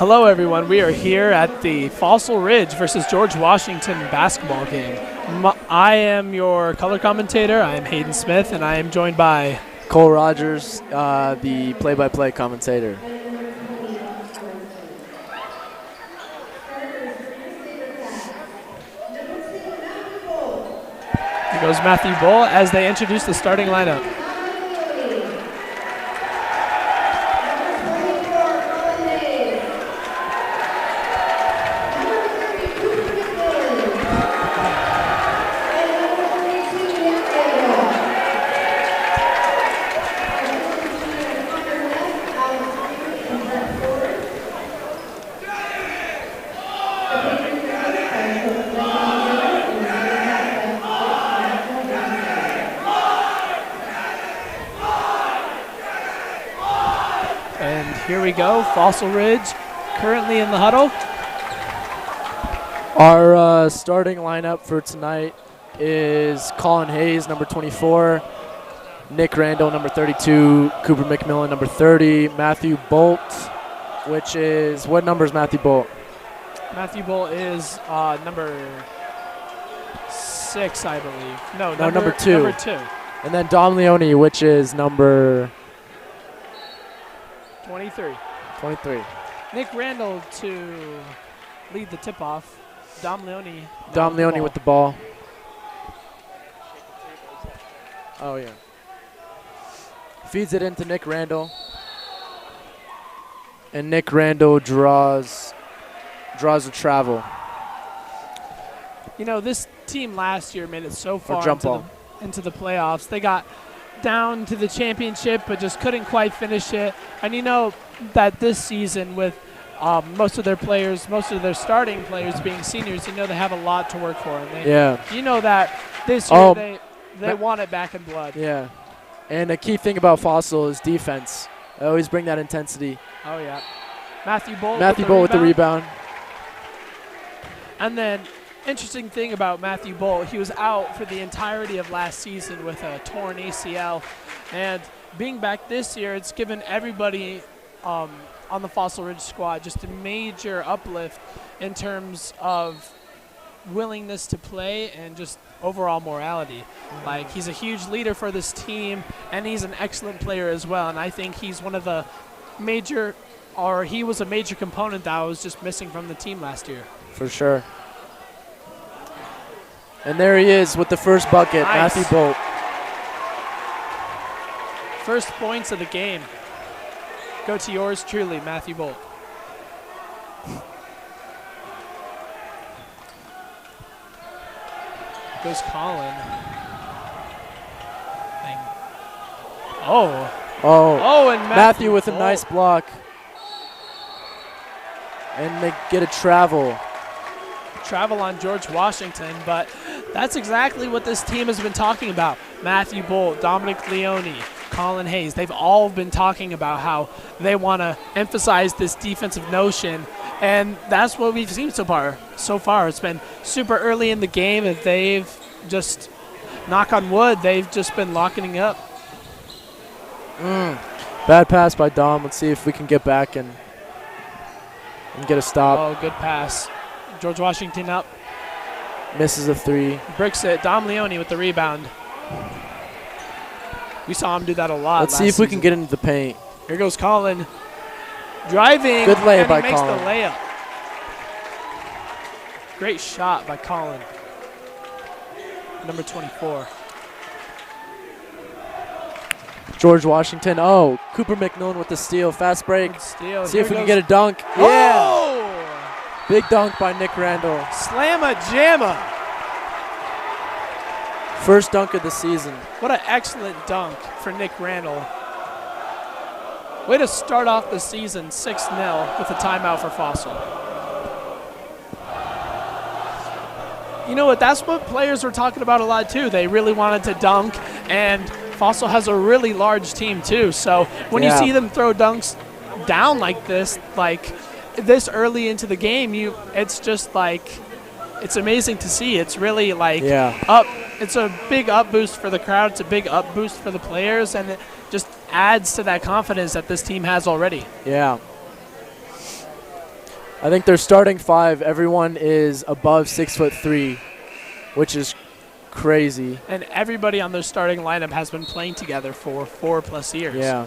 Hello, everyone. We are here at the Fossil Ridge versus George Washington basketball game. I am your color commentator. I am Hayden Smith, and I am joined by Cole Rogers, the play-by-play commentator. Here goes Matthew Bull as they introduce the starting lineup. Here we go, Fossil Ridge currently in the huddle. Our starting lineup for tonight is Colin Hayes, number 24, Nick Randall, number 32, Cooper McMillan, number 30, Matthew Bolt, which is, what number is Matthew Bolt? Matthew Bolt is number 6, I believe. No, number 2. Number 2. And then Dom Leone, which is number 23. 23. Nick Randall to lead the tip-off. Dom Leone. Dom Leone with the ball. Oh, yeah. Feeds it into Nick Randall. And Nick Randall draws a travel. You know, this team last year made it so far into the playoffs. They got down to the championship but just couldn't quite finish it. And you know that this season with most of their starting players being seniors, you know they have a lot to work for. And you know that this year they want it back in blood. Yeah. And a key thing about Fossil is defense. They always bring that intensity. Oh, yeah. Matthew Bolt with the rebound. And then interesting thing about Matthew Bolt, he was out for the entirety of last season with a torn ACL, and being back this year, it's given everybody on the Fossil Ridge squad just a major uplift in terms of willingness to play and just overall morality. Like, he's a huge leader for this team, and he's an excellent player as well, and I think he's one of the he was a major component that I was just missing from the team last year. For sure. And there he is with the first bucket, nice. Matthew Bolt. First points of the game go to yours truly, Matthew Bolt. Goes Colin. And Matthew with a nice block. And they get a travel. Travel on George Washington, but that's exactly what this team has been talking about. Matthew Bolt, Dominic Leone, Colin Hayes, they've all been talking about how they want to emphasize this defensive notion, and that's what we've seen so far. It's been super early in the game, and they've just, knock on wood, they've just been locking up. Bad pass by Dom. Let's see if we can get back and get a stop. Oh, good pass. George Washington up. Misses a 3. Bricks it. Dom Leone with the rebound. We saw him do that a lot. Let's see if we can get into the paint. Here goes Colin. Driving. Good layup by Colin. Colin. Makes the layup. Great shot by Colin. Number 24. George Washington. Oh, Cooper McMillan with the steal. Fast break. Steal. See if we can get a dunk. Oh! Yeah. Big dunk by Nick Randall. Slamma-jamma. First dunk of the season. What an excellent dunk for Nick Randall. Way to start off the season 6-0 with a timeout for Fossil. You know what? That's what players were talking about a lot, too. They really wanted to dunk, and Fossil has a really large team, too. So when you see them throw dunks down like this early into the game, it's just like, it's amazing to see. It's really like it's a big up boost for the crowd. It's a big up boost for the players, and it just adds to that confidence that this team has already. Yeah. I think their starting 5, everyone is above 6'3", which is crazy. And everybody on their starting lineup has been playing together for 4+ years. Yeah.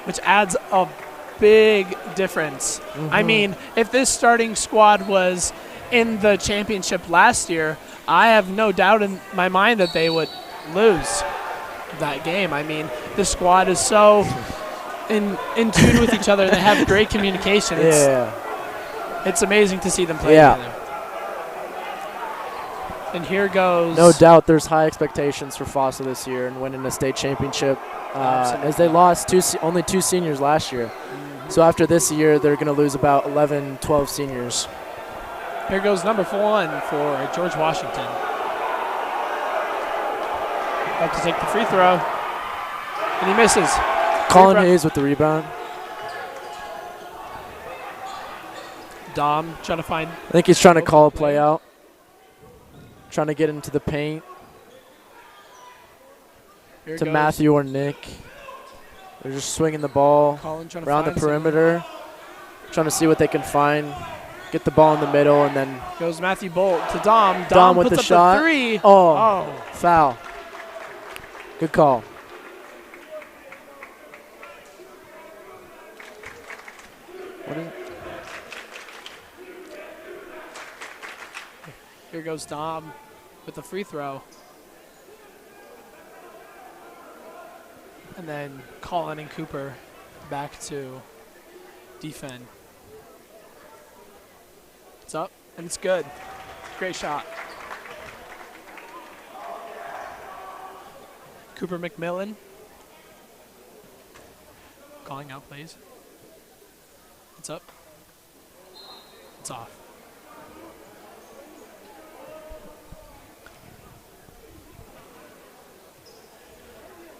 Which adds a big difference. I mean, if this starting squad was in the championship last year, I have no doubt in my mind that they would lose that game. I mean, the squad is so in tune with each other. They have great communication. It's amazing to see them play together. And here goes. No doubt there's high expectations for Fossil this year and winning a state championship, as they lost only 2 seniors last year. So after this year, they're going to lose about 11, 12 seniors. Here goes number 1 for George Washington. About to take the free throw. And he misses. Colin Hayes with the rebound. Dom trying to find. I think he's trying to call a play out. Trying to get into the paint. To Matthew or Nick. They're just swinging the ball around the perimeter. Trying to see what they can find. Get the ball in the middle, and then goes Matthew Bolt to Dom. Dom with puts the up shot. The 3. Oh, foul. Good call. What is it? Here goes Dom with the free throw. And then Colin and Cooper back to defend. It's up, and it's good. Great shot. Cooper McMillan calling out plays. It's up. It's off.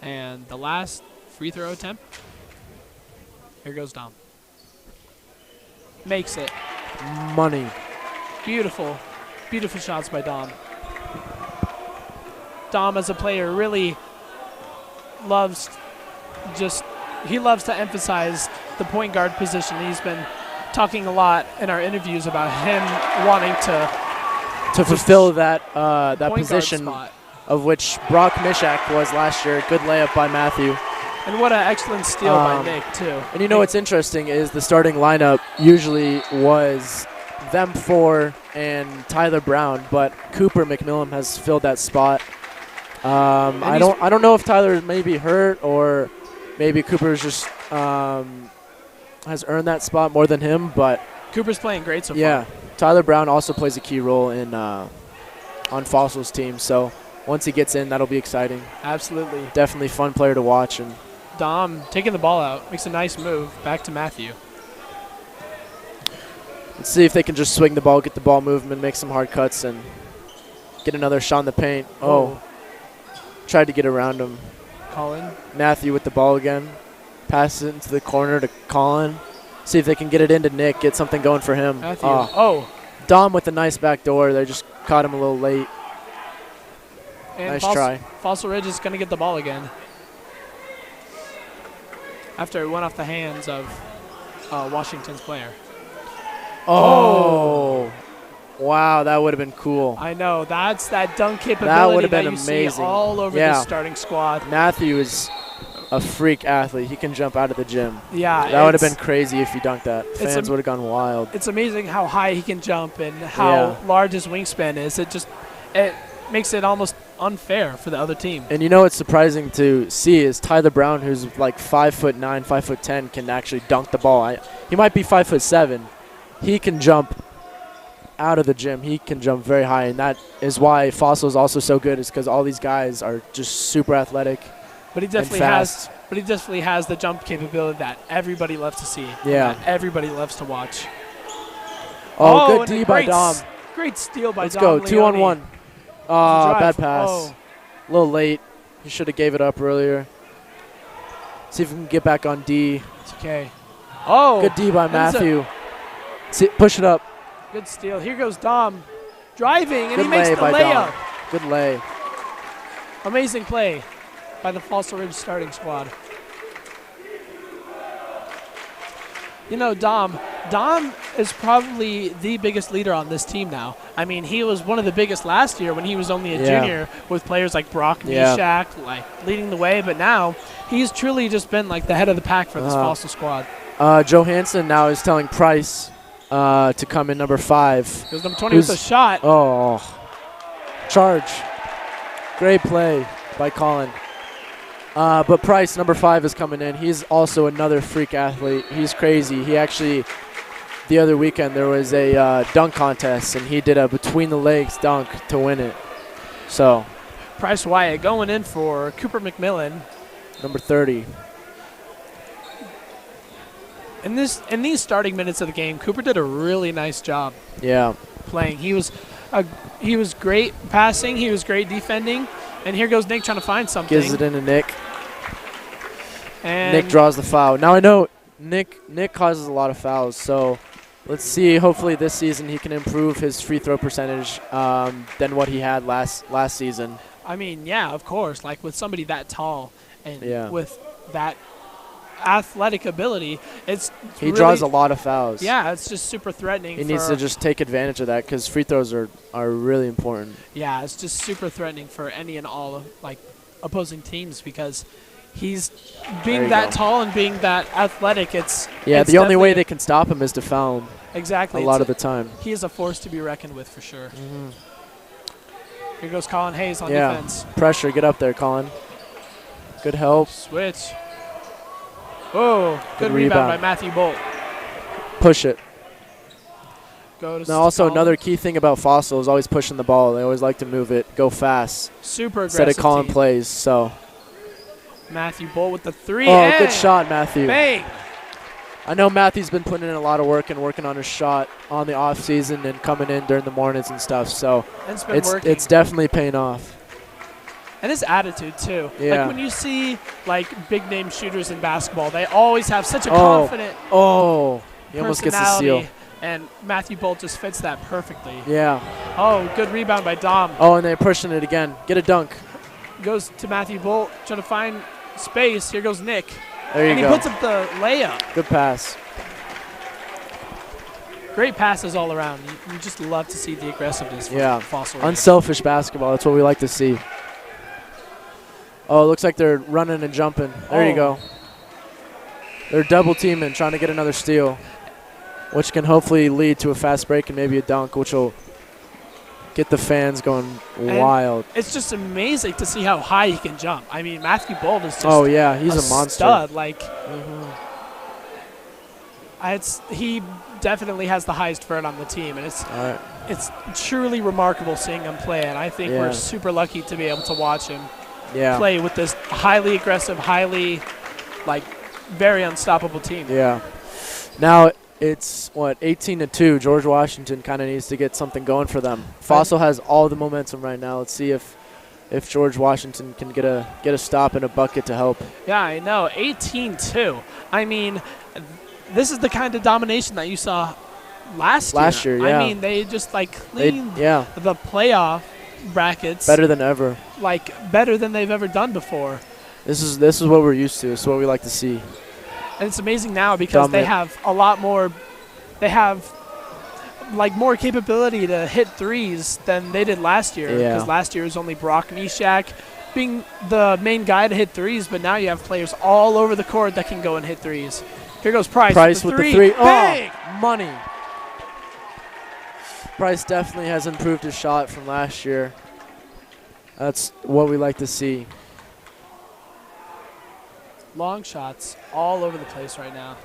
And the last free throw attempt. Here goes Dom. Makes it. Money. Beautiful. Beautiful shots by Dom. Dom as a player really loves to emphasize the point guard position. He's been talking a lot in our interviews about him wanting to fulfill that position spot, of which Brock Mishak was last year. Good layup by Matthew. And what an excellent steal by Nick, too. And you know what's interesting is the starting lineup usually was them 4 and Tyler Brown, but Cooper McMillan has filled that spot. I don't know if Tyler may be hurt or maybe Cooper's just has earned that spot more than him, but Cooper's playing great so far. Yeah, Tyler Brown also plays a key role in on Fossil's team, so once he gets in, that'll be exciting. Absolutely. Definitely fun player to watch. And Dom taking the ball out, makes a nice move, back to Matthew. Let's see if they can just swing the ball, get the ball movement, make some hard cuts, and get another shot in the paint. Oh, tried to get around him. Colin. Matthew with the ball again. Passes it into the corner to Colin. See if they can get it into Nick, get something going for him. Matthew. Dom with the nice back door. They just caught him a little late. And nice try. Fossil Ridge is going to get the ball again. After it went off the hands of Washington's player. Oh. Wow, that would have been cool. I know. That's that dunk capability that would have been you amazing. See all over the starting squad. Matthew is a freak athlete. He can jump out of the gym. Yeah. That would have been crazy if he dunked that. Fans would have gone wild. It's amazing how high he can jump and how large his wingspan is. It makes it almost unfair for the other team. And you know what's surprising to see is Tyler Brown, who's like 5'9", 5'10", can actually dunk the ball. He might be 5'7". He can jump out of the gym. He can jump very high, and that is why Fossil is also so good, is because all these guys are just super athletic. But he definitely has the jump capability that everybody loves to see. Yeah. That everybody loves to watch. Oh, good D by Dom. Great steal by Let's Dom. Let's go. 2-on-1. Bad pass. A little late. He should have gave it up earlier. See if we can get back on D. It's okay. Oh. Good D by Matthew. Push it up. Good steal. Here goes Dom. Driving, and he makes the layup. Good lay. Amazing play by the Fossil Ridge starting squad. You know, Dom Dom is probably the biggest leader on this team now. I mean, he was one of the biggest last year when he was only a junior with players like Brock Mishak, like leading the way. But now he's truly just been like the head of the pack for this Fossil squad. Johansson now is telling Price to come in number 5. It was number 20 with a shot. Oh, charge. Great play by Colin. But Price, number 5, is coming in. He's also another freak athlete. He's crazy. He actually, the other weekend, there was a dunk contest, and he did a between-the-legs dunk to win it. So, Price Wyatt going in for Cooper McMillan. Number 30. In these starting minutes of the game, Cooper did a really nice job. Yeah. Playing. He was great passing. He was great defending. And here goes Nick trying to find something. Gives it into Nick. And Nick draws the foul. Now I know Nick causes a lot of fouls, so let's see. Hopefully this season he can improve his free throw percentage than what he had last season. I mean, yeah, of course. Like with somebody that tall and with that athletic ability, he really draws a lot of fouls. Yeah, it's just super threatening. He needs to just take advantage of that because free throws are really important. Yeah, it's just super threatening for any and all like opposing teams because he's being that tall and being that athletic. The only way they can stop him is to foul him. Exactly. A lot of the time. He is a force to be reckoned with for sure. Here goes Colin Hayes on defense. Pressure. Get up there, Colin. Good help. Switch. Oh, good rebound by Matthew Bolt. Push it. Now also another key thing about Fossil is always pushing the ball. They always like to move it, go fast. Super aggressive. Instead of calling plays. So Matthew Bolt with the 3. Oh, good shot, Matthew. Bang. I know Matthew's been putting in a lot of work and working on his shot on the off season and coming in during the mornings and stuff. So it's definitely paying off. And his attitude, too. Yeah. Like, when you see, like, big-name shooters in basketball, they always have such a confident he almost gets the steal. And Matthew Bolt just fits that perfectly. Yeah. Oh, good rebound by Dom. Oh, and they're pushing it again. Get a dunk. Goes to Matthew Bolt, trying to find space. Here goes Nick. There you go. And he puts up the layup. Good pass. Great passes all around. You just love to see the aggressiveness from Fossil. Unselfish basketball. That's what we like to see. Oh, it looks like they're running and jumping. There you go. They're double teaming, trying to get another steal, which can hopefully lead to a fast break and maybe a dunk, which will get the fans going wild. It's just amazing to see how high he can jump. I mean, Matthew Bolt is just he's a monster. Stud. Like, he definitely has the highest vert on the team, and it's truly remarkable seeing him play. And I think we're super lucky to be able to watch him play with this highly aggressive, highly, like, very unstoppable team. Yeah. Now it's, 18-2. George Washington kind of needs to get something going for them. Fossil has all the momentum right now. Let's see if George Washington can get a stop and a bucket to help. Yeah, I know. 18-2. I mean, this is the kind of domination that you saw last year. Yeah. I mean, they just, like, cleaned the playoff brackets better than ever, like better than they've ever done before. This is what we're used to. This is what we like to see. And it's amazing now because they have a lot more. They have like more capability to hit threes than they did last year. Because last year was only Brock Mishak being the main guy to hit threes, but now you have players all over the court that can go and hit threes. Here goes Price with the 3. Bang! Oh, money. Price definitely has improved his shot from last year. That's what we like to see. Long shots all over the place right now.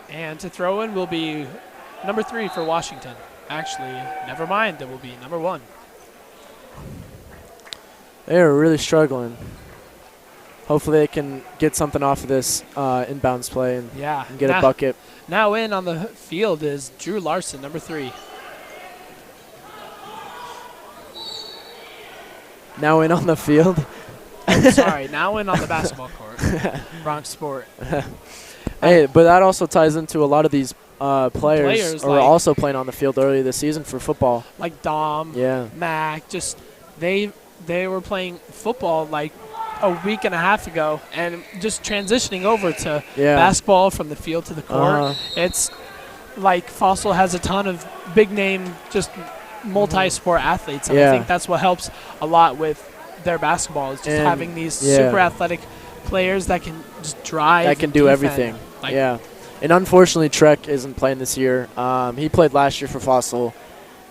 And to throw in will be number 3 for Washington. Actually, never mind. It will be number 1. They're really struggling. Hopefully they can get something off of this inbounds play and get a bucket. Now in on the field is Drew Larson, number 3. Now in on the field? Sorry, now in on the basketball court. Bronx Sport. Hey, but that also ties into a lot of these players were like, also playing on the field earlier this season for football. Like Dom, Yeah. Mac, just they were playing football like a week and a half ago and just transitioning over to basketball from the field to the court. It's like Fossil has a ton of big name, just multi-sport athletes. And I think that's what helps a lot with their basketball is just having these super athletic players that can just drive. That can do everything. Like and unfortunately, Trek isn't playing this year. He played last year for Fossil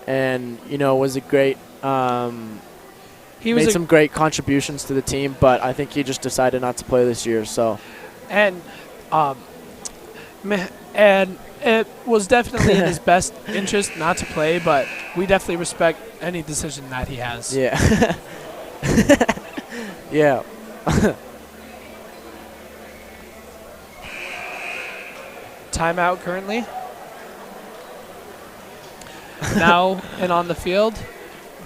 and, was a great he made some great contributions to the team, but I think he just decided not to play this year. So, and it was definitely in his best interest not to play, but we definitely respect any decision that he has. Yeah. Yeah. Timeout currently. Now and on the field,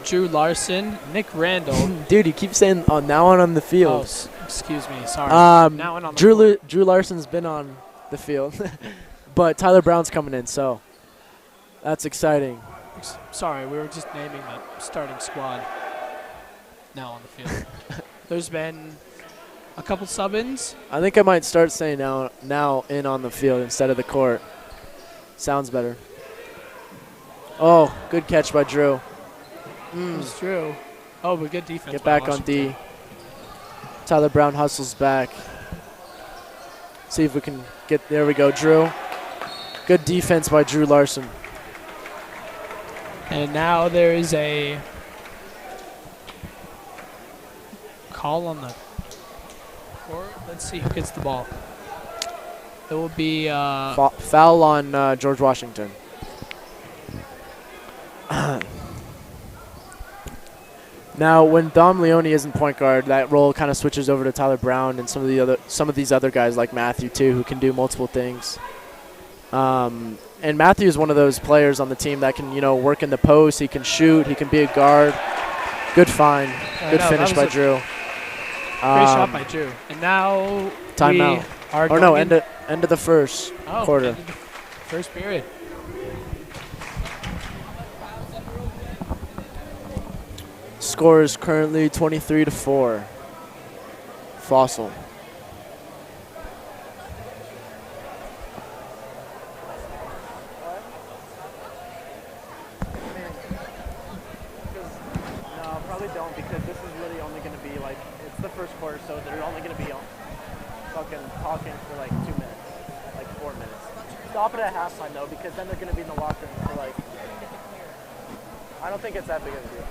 Drew Larson, Nick Randall. Dude, you keep saying now and on the field. Oh, excuse me. Sorry. Now and on the Drew Larson's been on the field, but Tyler Brown's coming in, so that's exciting. Sorry, we were just naming the starting squad. Now on the field. There's been a couple sub-ins. I think I might start saying now in on the field instead of the court. Sounds better. Oh, good catch by Drew. It's Drew. Oh, but good defense. Get back on D. Tyler Brown hustles back. See if we can get, there we go, Drew. Good defense by Drew Larson. And now there is a call on the court. Let's see who gets the ball. It will be foul on George Washington. Now, when Dom Leone isn't point guard, that role kind of switches over to Tyler Brown and some of these other guys like Matthew too, who can do multiple things. And Matthew is one of those players on the team that can, work in the post. He can shoot. He can be a guard. Good find. Good finish by Drew. Great shot by Drew. And now timeout. End of the first quarter. End of the first period. Score is currently 23-4. Fossil. No, probably don't, because this is really only going to be like, it's the first quarter, so they're only going to be fucking talking for like 2 minutes, like 4 minutes. Stop it at halftime though, because then they're going to be in the locker room for like, I don't think it's that big of a deal.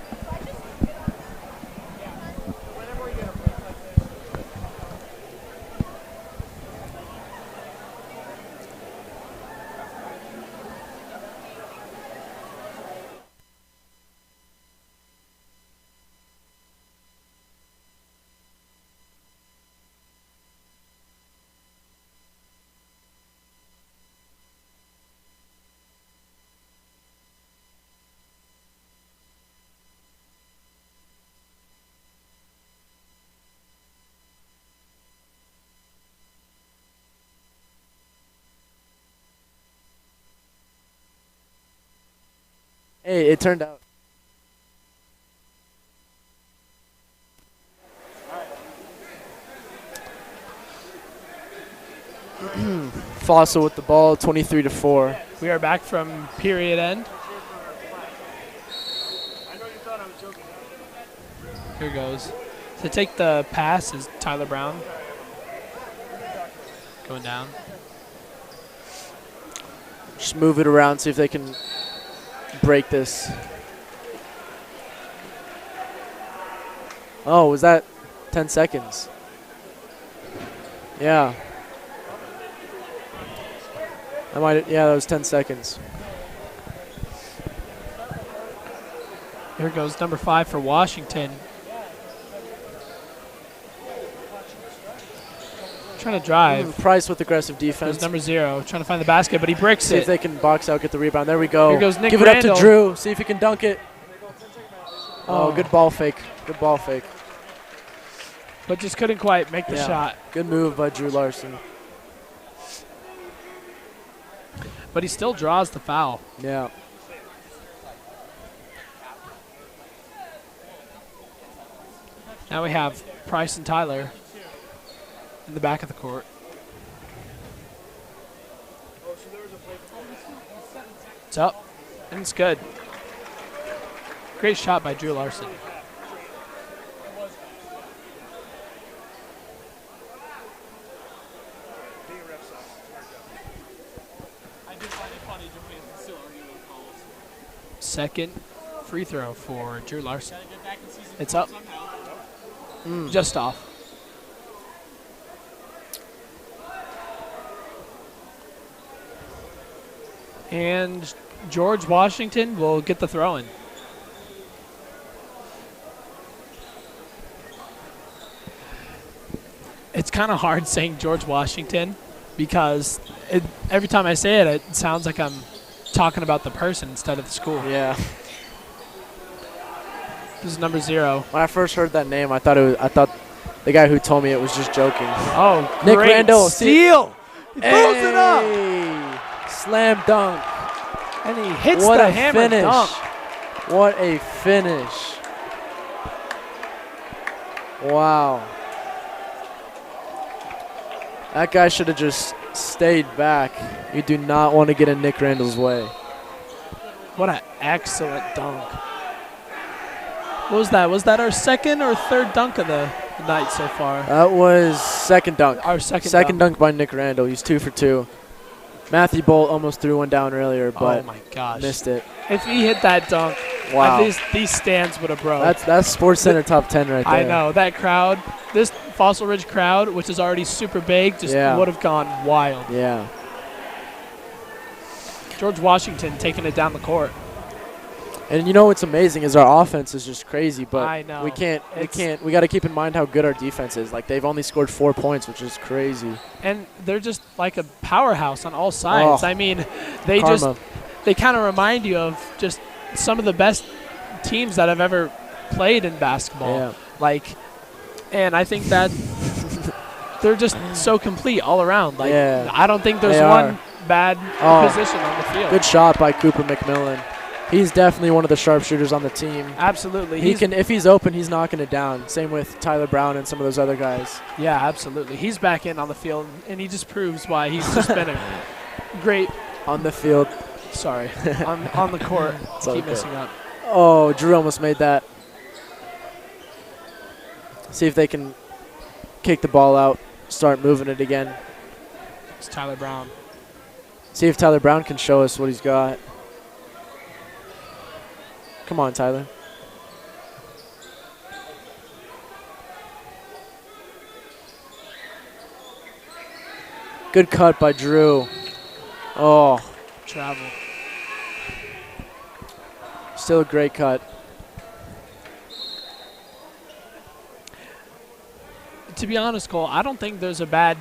Hey, it turned out. Fossil with the ball, 23-4. We are back from period end. Here goes. To take the pass is Tyler Brown. Going down. Just move it around, see if they can break this. Oh, was that 10 seconds? Yeah. That was 10 seconds. Here goes number 5 for Washington. Trying to drive. Price with aggressive defense. There's number 0 trying to find the basket, but he bricks See it. if they can box out, get the rebound. There we go. Here goes Nick Give Randall. it up to Drew. See if he can dunk it. Oh, good ball fake. Good ball fake. But just couldn't quite make the shot. Good move by Drew Larson. but he still draws the foul. Yeah. Now we have Price and Tyler in the back of the court. It's up, and it's good. Great shot by Drew Larson. Second free throw for Drew Larson. It's up. Just off. And George Washington will get the throw in. It's kind of hard saying George Washington because every time I say it, it sounds like I'm talking about the person instead of the school. Yeah. This is number 0. When I first heard that name, I thought the guy who told me it was just joking. Oh, Nick great Randall, steal. He throws it up. Slam dunk. And he hits What the a hammer finish. dunk. What a finish. Wow. That guy should have just stayed back. You do not want to get in Nick Randall's way. What an excellent dunk. What was that? Was that our second or third dunk of the night so far? That was second dunk. Our second dunk by Nick Randall. He's 2 for 2. Matthew Bolt almost threw one down earlier, but oh my gosh, missed it. If he hit that dunk, Wow. these stands would have broke. That's Sports Center top 10 right there. I know. That crowd, this Fossil Ridge crowd, which is already super big, just would have gone wild. Yeah. George Washington taking it down the court. And you know what's amazing is our offense is just crazy, but I know. we got to keep in mind how good our defense is. Like, they've only scored 4 points, which is crazy. And they're just like a powerhouse on all sides. Oh, I mean, they kind of remind you of just some of the best teams that have ever played in basketball. Yeah. Like, and I think that they're just so complete all around. Like, I don't think there's one bad position on the field. Good shot by Cooper McMillan. He's definitely one of the sharpshooters on the team. Absolutely. If he's open, he's knocking it down. Same with Tyler Brown and some of those other guys. Yeah, absolutely. He's back in on the field, and he just proves why he's just been a great on the field. Sorry, on the court. Keep messing up. Oh, Drew almost made that. See if they can kick the ball out, start moving it again. It's Tyler Brown. See if Tyler Brown can show us what he's got. Come on, Tyler. Good cut by Drew. Oh. Travel. Still a great cut. To be honest, Cole, I don't think there's a bad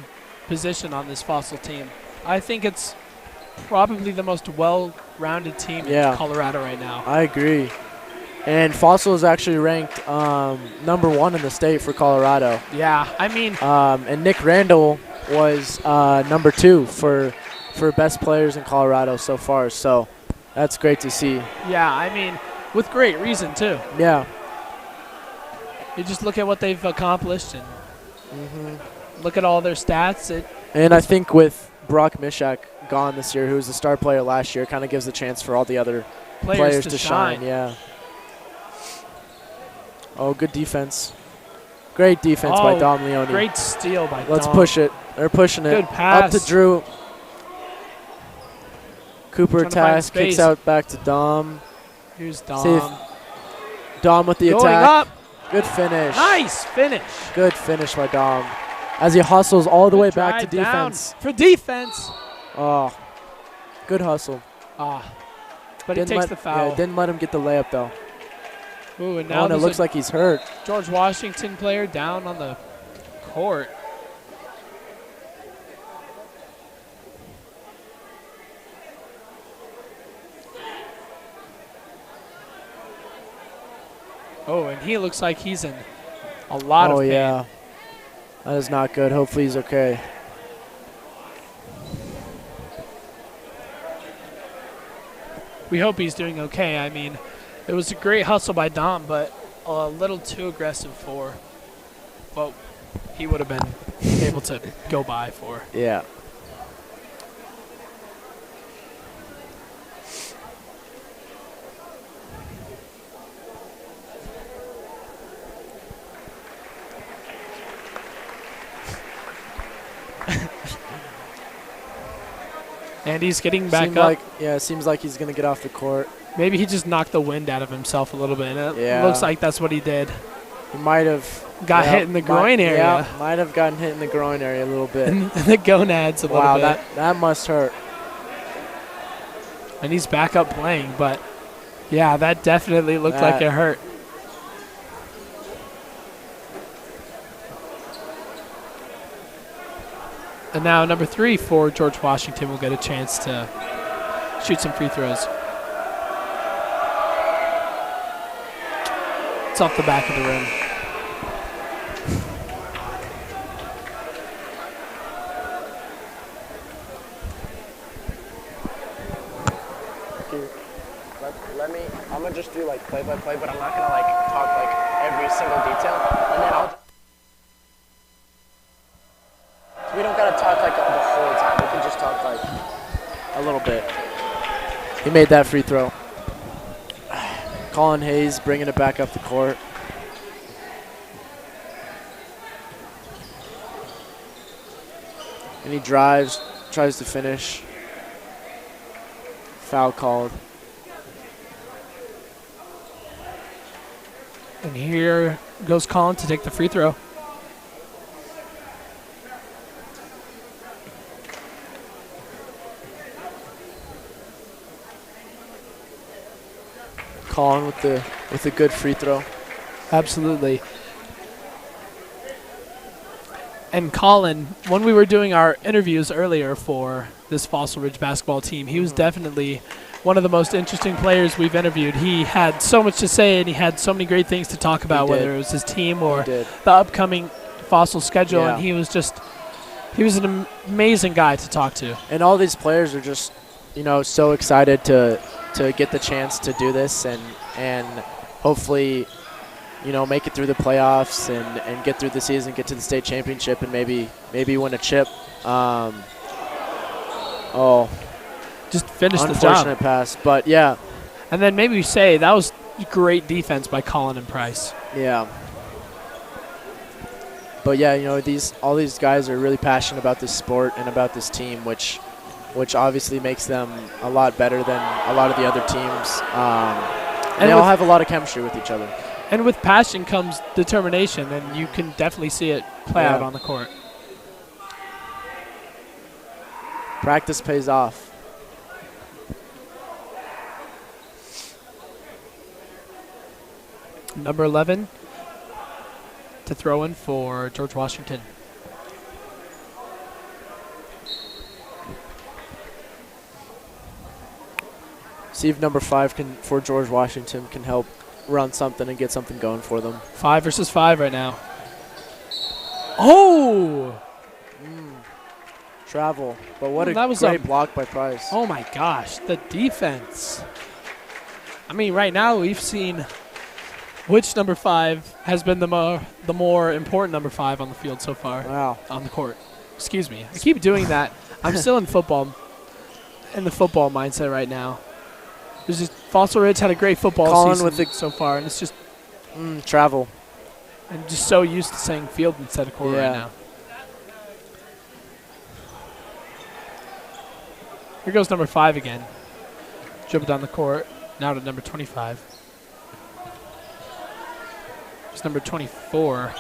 position on this Fossil team. I think it's probably the most well-rounded team in Colorado right now. I agree. And Fossil is actually ranked number 1 in the state for Colorado. Yeah, I mean. And Nick Randall was number 2 for best players in Colorado so far. So that's great to see. Yeah, I mean, with great reason too. Yeah. You just look at what they've accomplished and look at all their stats. And I think with Brock Mishak gone this year, who was a star player last year, kind of gives a chance for all the other players to shine. Yeah. Oh, good defense. Great defense by Dom Leone. Great steal by Dom. Let's push it. They're pushing it. Good pass. Up to Drew. Cooper attacks, kicks out back to Dom. Here's Dom. See if Dom with the Going attack. Up. Good finish. Nice finish. Good finish by Dom. As he hustles all the way back to defense. For defense. Oh, good hustle. But he takes the foul. Yeah, didn't let him get the layup, though. Ooh, and now it looks like he's hurt. George Washington player down on the court. Oh, and he looks like he's in a lot of pain. Oh, yeah. That is not good. Hopefully he's okay. we hope he's doing okay. I mean, it was a great hustle by Dom, but a little too aggressive for what he would have been able to go by for. Yeah. And he's getting back up. It seems like he's going to get off the court. Maybe he just knocked the wind out of himself a little bit. And it Yeah. looks like that's what he did. He might have Got hit in the groin area. Yeah, might have gotten hit in the groin area a little bit. And the gonads a little bit. Wow, that must hurt. And he's back up playing, but yeah, that definitely looked like it hurt. And now number 3 for George Washington will get a chance to shoot some free throws. It's off the back of the rim. I'm gonna just do like play-by-play, but I'm not gonna like talk like every single detail, and then we don't gotta talk like the whole time. We can just talk like A little bit. He made that free throw. Colin Hayes bringing it back up the court. And he drives, tries to finish. Foul called. And here goes Colin to take the free throw. Colin with a good free throw. Absolutely. And Colin, when we were doing our interviews earlier for this Fossil Ridge basketball team, he was definitely one of the most interesting players we've interviewed. He had so much to say, and he had so many great things to talk about, whether it was his team or the upcoming Fossil schedule. Yeah. And he was an amazing guy to talk to. And all these players are just, so excited to get the chance to do this and hopefully, make it through the playoffs and get through the season, get to the state championship, and maybe win a chip. Just finish the job. Unfortunate pass, but yeah. And then maybe say that was great defense by Colin and Price. Yeah. But yeah, all these guys are really passionate about this sport and about this team, which obviously makes them a lot better than a lot of the other teams. And they all have a lot of chemistry with each other. And with passion comes determination, and you can definitely see it play out on the court. Practice pays off. Number 11 to throw in for George Washington. See if number 5 for George Washington can help run something and get something going for them. 5 versus 5 right now. Oh! Travel. But what that was great block by Price. Oh my gosh, the defense. I mean, right now we've seen which number 5 has been the more important number 5 on the field so far. Wow. On the court. Excuse me. I keep doing that. I'm still in the football mindset right now. There's just Fossil Ridge had a great football season so far, and it's just travel. I'm just so used to saying field instead of court right now. Here goes number 5 again. Dribble down the court. Now to number 25. It's number 24.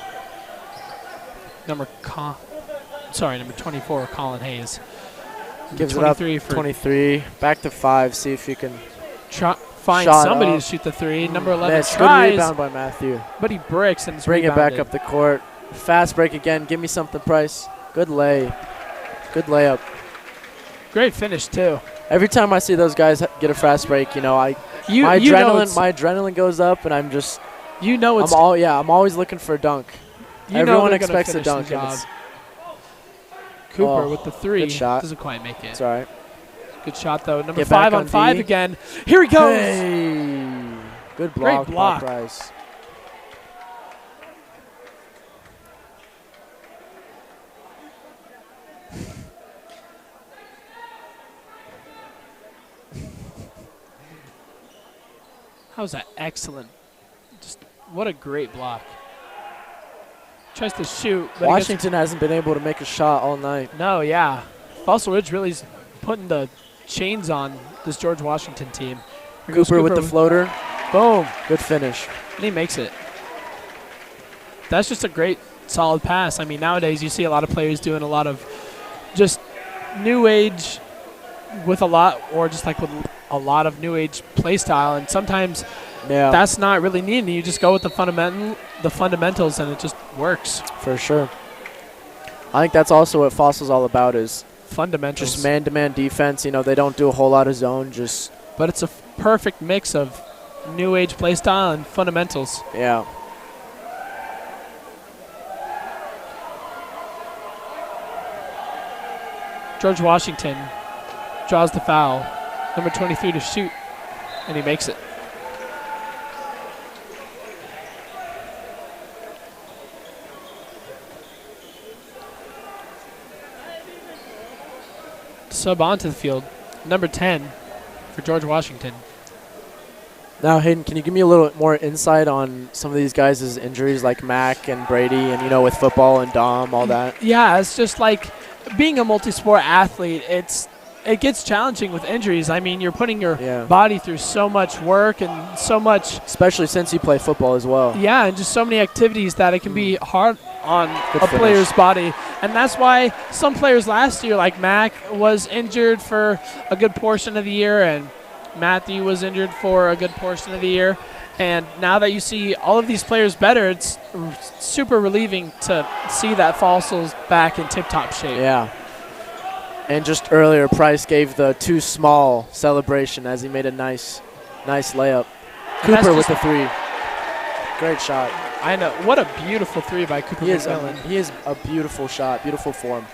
Number 24, Colin Hayes. Gives it up. 23. Back to 5. See if you can find somebody to shoot the 3. Number 11 tries. Good rebound by Matthew. But he bricks and bring it back up the court. Fast break again. Give me something, Price. Good layup. Great finish too. Every time I see those guys get a fast break, my adrenaline goes up, and I'm just. I'm always looking for a dunk. Everyone expects a dunk. Cooper with the 3. Good shot. Doesn't quite make it. It's all right. Good shot, though. Number Get 5 back on on 5 D. again. Here he goes. Hey. Good Great block, block. by Price. That was an excellent. Just what a great block. Tries to shoot, but Washington hasn't been able to make a shot all night. no, yeah. Fossil Ridge really is putting the chains on this George Washington team. Here goes Cooper with the floater. Boom. Good finish. And he makes it. That's just a great, solid pass. I mean, nowadays you see a lot of players doing a lot of just new age with a lot, or just like with a lot of new age play style. And sometimes that's not really needed. You just go with the fundamentals, and it just works. For sure. I think that's also what Fossil's all about, is Fundamentals. just man-to-man defense. You know, they don't do a whole lot of zone. But it's a perfect mix of new age play style and fundamentals. Yeah. George Washington draws the foul. Number 23 to shoot, and he makes it. Sub onto the field. Number 10 for George Washington. Now, Hayden, can you give me a little more insight on some of these guys' injuries, like Mac and Brady, and, you know, with football and Dom, all that? Yeah, it's just like being a multi-sport athlete, it gets challenging with injuries. I mean, you're putting your body through so much work and so much. Especially since you play football as well. Yeah, and just so many activities that it can be hard on Good a finish. player's body. And that's why some players last year, like Mac, was injured for a good portion of the year, and Matthew was injured for a good portion of the year. And now that you see all of these players better, it's super relieving to see that Fossil's back in tip-top shape. Yeah. And just earlier, Price gave the too small celebration as he made a nice layup. And Cooper with the three. Great shot. I know. What a beautiful three by Cooper McMillan. He is a beautiful shot, beautiful form.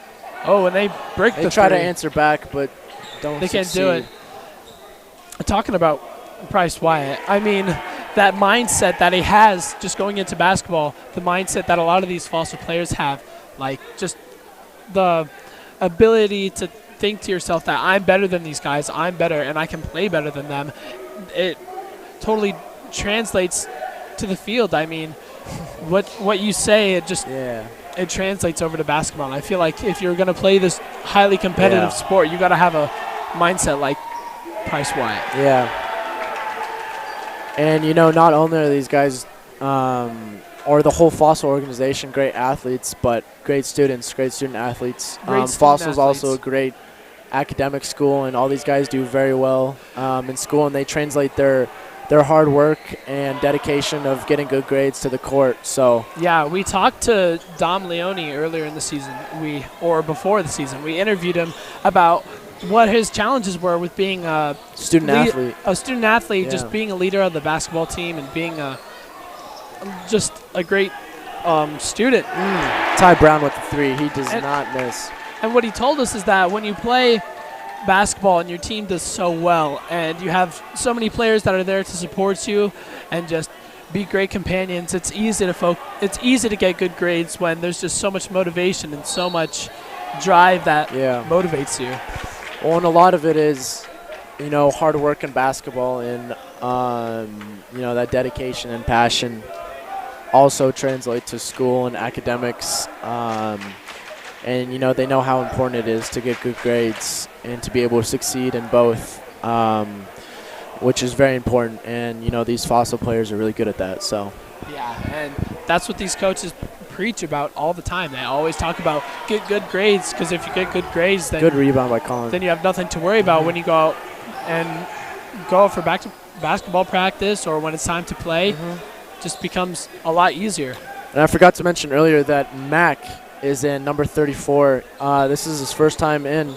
Oh, and they break They try to answer back, but they can't do it. Talking about Price Wyatt, I mean, that mindset that he has just going into basketball, the mindset that a lot of these Fossil players have, like just the ability to think to yourself that I'm better than these guys, I'm better, and I can play better than them. It totally translates to the field. I mean, what you say, it translates over to basketball. And I feel like if you're going to play this highly competitive sport, you got to have a mindset like Price Wyatt. Yeah. And, you know, not only are these guys or the whole Fossil organization great athletes, but great students, great student athletes. Fossil's also a great academic school, and all these guys do very well in school, and they translate their hard work and dedication of getting good grades to the court. So yeah, we talked to Dom Leone earlier in the season, or before the season. We interviewed him about what his challenges were with being a student athlete, just being a leader of the basketball team and being just a great student. Ty Brown with the three. He does not miss. And what he told us is that when you play basketball and your team does so well, and you have so many players that are there to support you and just be great companions, it's easy to get good grades when there's just so much motivation and so much drive that motivates you. Well, and a lot of it is, you know, hard work in basketball, and you know, that dedication and passion also translate to school and academics. And, you know, they know how important it is to get good grades and to be able to succeed in both, which is very important. And, you know, these Fossil players are really good at that. So yeah, and that's what these coaches preach about all the time. They always talk about get good grades, because if you get good grades, then good rebound by Colin. Then you have nothing to worry about when you go out and go out for basketball practice, or when it's time to play. Just becomes a lot easier. And I forgot to mention earlier that Mac is in number 34. This is his first time in.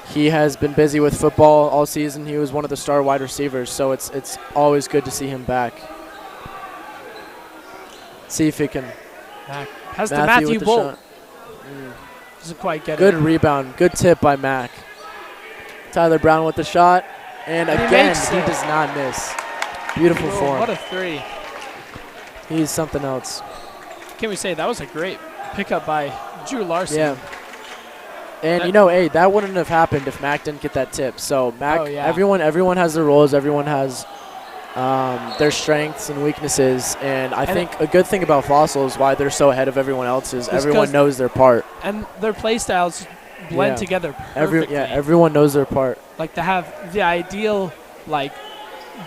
He has been busy with football all season. He was one of the star wide receivers, so it's always good to see him back. See if he can. Mac has the Matthew Bolt. Doesn't quite get it. Good rebound. Good tip by Mac. Tyler Brown with the shot. And And he again, makes he it. does not miss. Beautiful Whoa, form. what a three. He's something else. Can we say that was a great pickup by Drew Larson? Yeah. And, you know, hey, that wouldn't have happened if Mac didn't get that tip. So, Mac, Oh, yeah. everyone has their roles. Everyone has their strengths and weaknesses. And I think a good thing about Fossil is why they're so ahead of everyone else is everyone knows their part. And their play styles blend together perfectly. Everyone knows their part. Like to have the ideal, like,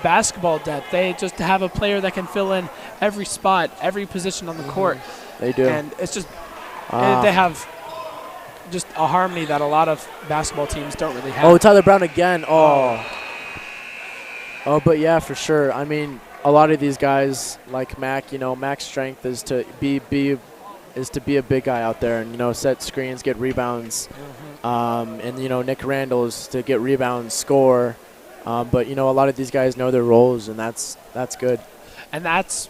basketball depth. They just have a player that can fill in every spot, every position on the court. They do. And it's just, they have just a harmony that a lot of basketball teams don't really have. Oh, Tyler Brown again. Oh, but yeah, for sure. I mean, a lot of these guys like Mac, you know, Mac's strength is to be a big guy out there and, you know, set screens, get rebounds. And, you know, Nick Randall is to get rebounds, score. But, you know, a lot of these guys know their roles, and that's good. And that's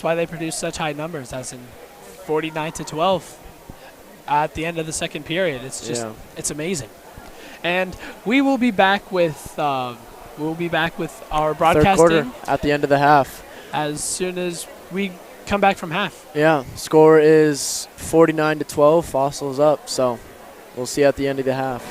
why they produce such high numbers, as in 49-12 at the end of the second period. It's just it's amazing. And we will be back with our broadcasting Third quarter at the end of the half. as soon as we come back from half. Yeah, score is 49-12. Fossil's up, so we'll see at the end of the half.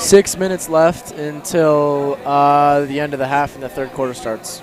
6 minutes left until the end of the half and the third quarter starts.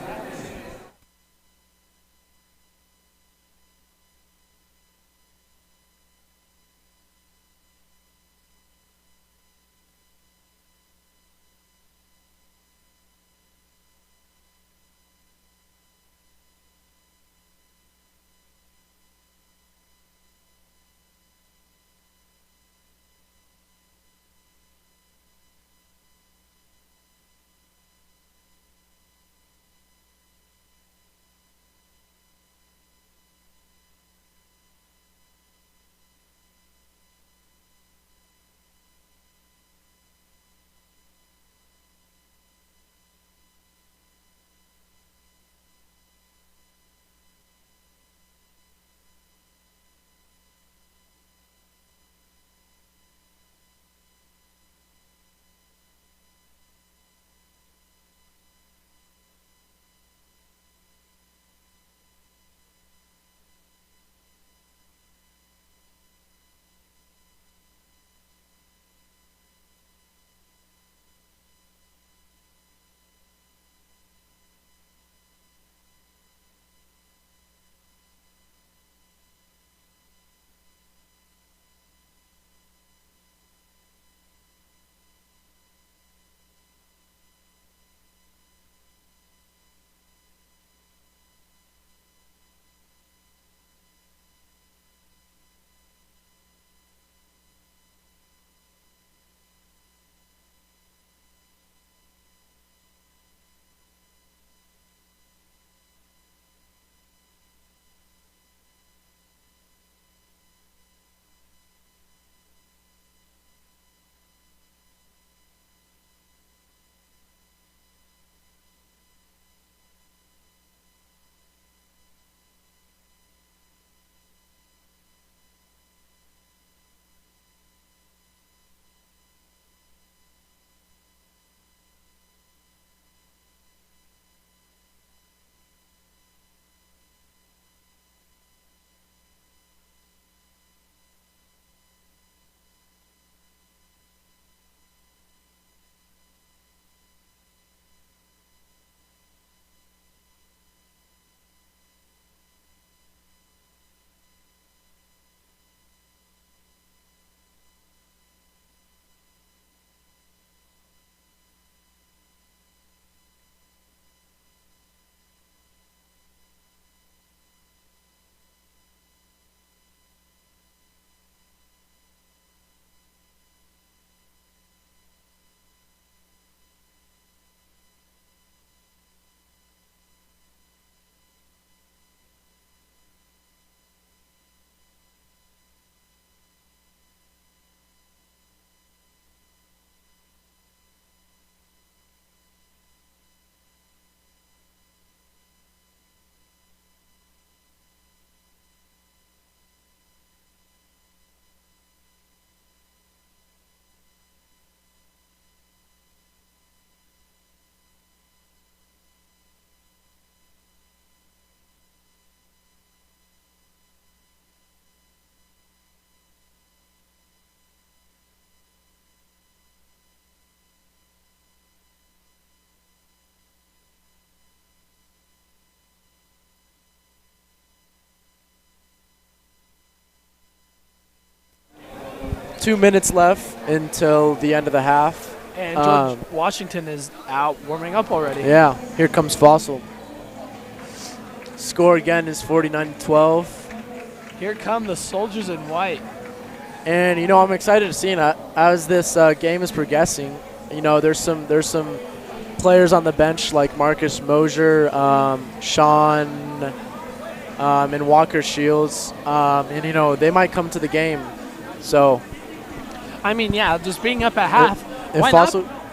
Two minutes left until the end of the half. And George Washington is out warming up already. Yeah, here comes Fossil. Score again is 49-12. Here come the soldiers in white. And you know, I'm excited to see it as this game is progressing. You know, there's some players on the bench like Marcus Mosier, Sean, and Walker Shields, and you know they might come to the game. So, I mean, yeah, just being up at half.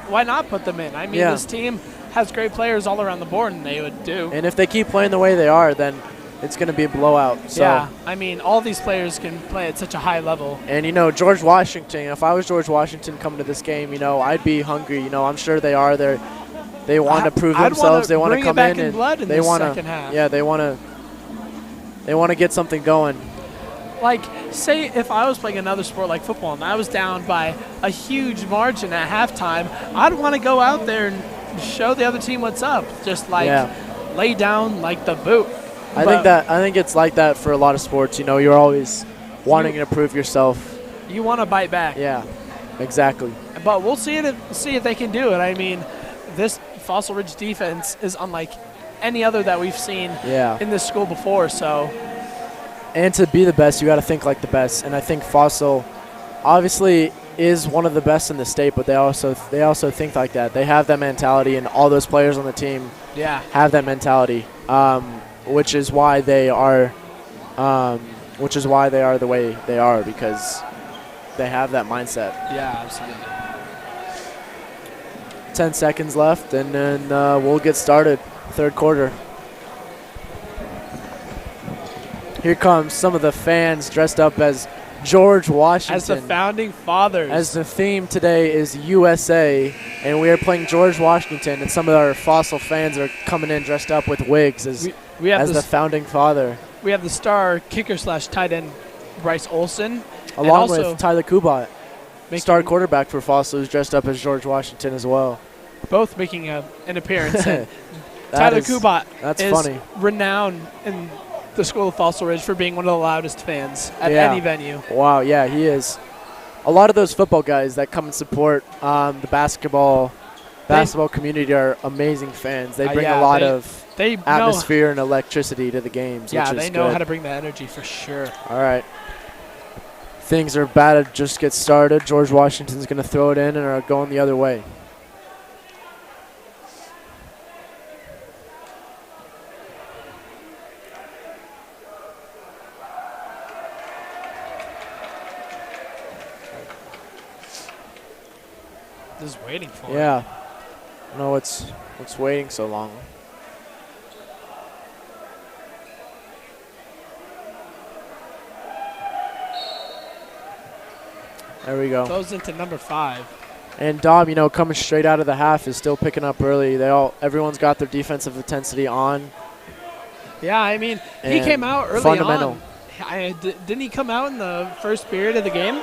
Why not put them in? I mean, this team has great players all around the board, and they would do. And if they keep playing the way they are, then it's going to be a blowout. So. Yeah, I mean, all these players can play at such a high level. And, you know, George Washington, if I was George Washington coming to this game, you know, I'd be hungry. You know, I'm sure they are. They want to prove themselves. They want to come in and they want to. Yeah, they want to get something going. like, say if I was playing another sport like football and I was down by a huge margin at halftime, I'd want to go out there and show the other team what's up. Just lay down like the boot. I think it's like that for a lot of sports. You know, you're always wanting to prove yourself. You want to bite back. Yeah, exactly. But we'll see if they can do it. I mean, this Fossil Ridge defense is unlike any other that we've seen in this school before. So, and to be the best, you got to think like the best. And I think Fossil, obviously, is one of the best in the state. But they also think like that. They have that mentality, and all those players on the team have that mentality. Which is why they are the way they are, because they have that mindset. Yeah, absolutely. 10 seconds left, and then we'll get started. Third quarter. Here comes some of the fans dressed up as George Washington. As the founding fathers. As the theme today is USA, and we are playing George Washington, and some of our Fossil fans are coming in dressed up with wigs as the founding father. We have the star kicker / tight end Bryce Olson. Along with Tyler Kubat, star quarterback for Fossil, who's dressed up as George Washington as well. Both making an appearance. Tyler Kubat is funny. Renowned in the school of Fossil Ridge for being one of the loudest fans at any venue. Wow, yeah, he is. A lot of those football guys that come and support the basketball community are amazing fans. They bring a lot of atmosphere and electricity to the games. Yeah, which is they know good. how to bring that energy for sure. All right. Things are about to just get started. George Washington's going to throw it in and are going the other way. Just waiting for it. Yeah. I don't know what's waiting so long. There we go. Goes into number 5. And Dom, you know, coming straight out of the half is still picking up early. everyone's got their defensive intensity on. Yeah, I mean, he came out early fundamental. on. Didn't he come out in the first period of the game?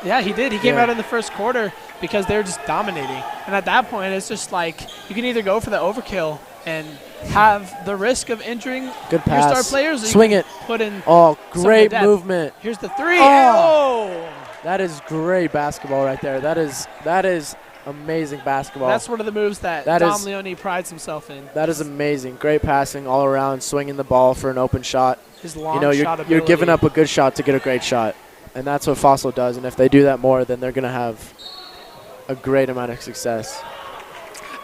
Yeah, he did. He came out in the first quarter because they were just dominating. And at that point, it's just like you can either go for the overkill and have the risk of injuring your star players, or swing you can put in great movement. Here's the 3. Oh! That is great basketball right there. That is amazing basketball. That's one of the moves that Dom Leone prides himself in. That is amazing. Great passing all around, swinging the ball for an open shot. His long shot ability. You're giving up a good shot to get a great shot. And that's what Fossil does. And if they do that more, then they're going to have a great amount of success.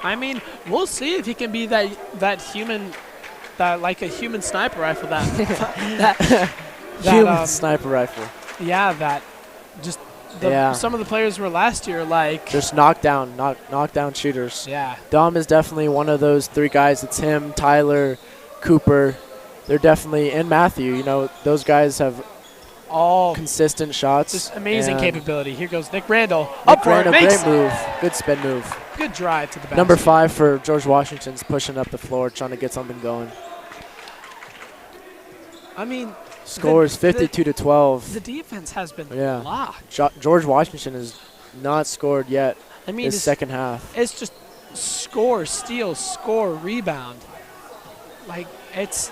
I mean, we'll see if he can be that human, like a human sniper rifle. Human sniper rifle. Yeah, some of the players were last year like just knockdown shooters. Yeah. Dom is definitely one of those 3 guys. It's him, Tyler, Cooper. They're definitely, and Matthew. You know, those guys have all consistent shots. Just amazing capability. Here goes Nick Randall. Great move. Good spin move. Good drive to the basket. Number 5 for George Washington's pushing up the floor, trying to get something going. I mean, scores 52-12. The defense has been locked. George Washington has not scored yet. I mean, his second half. It's just score, steal, score, rebound. Like, it's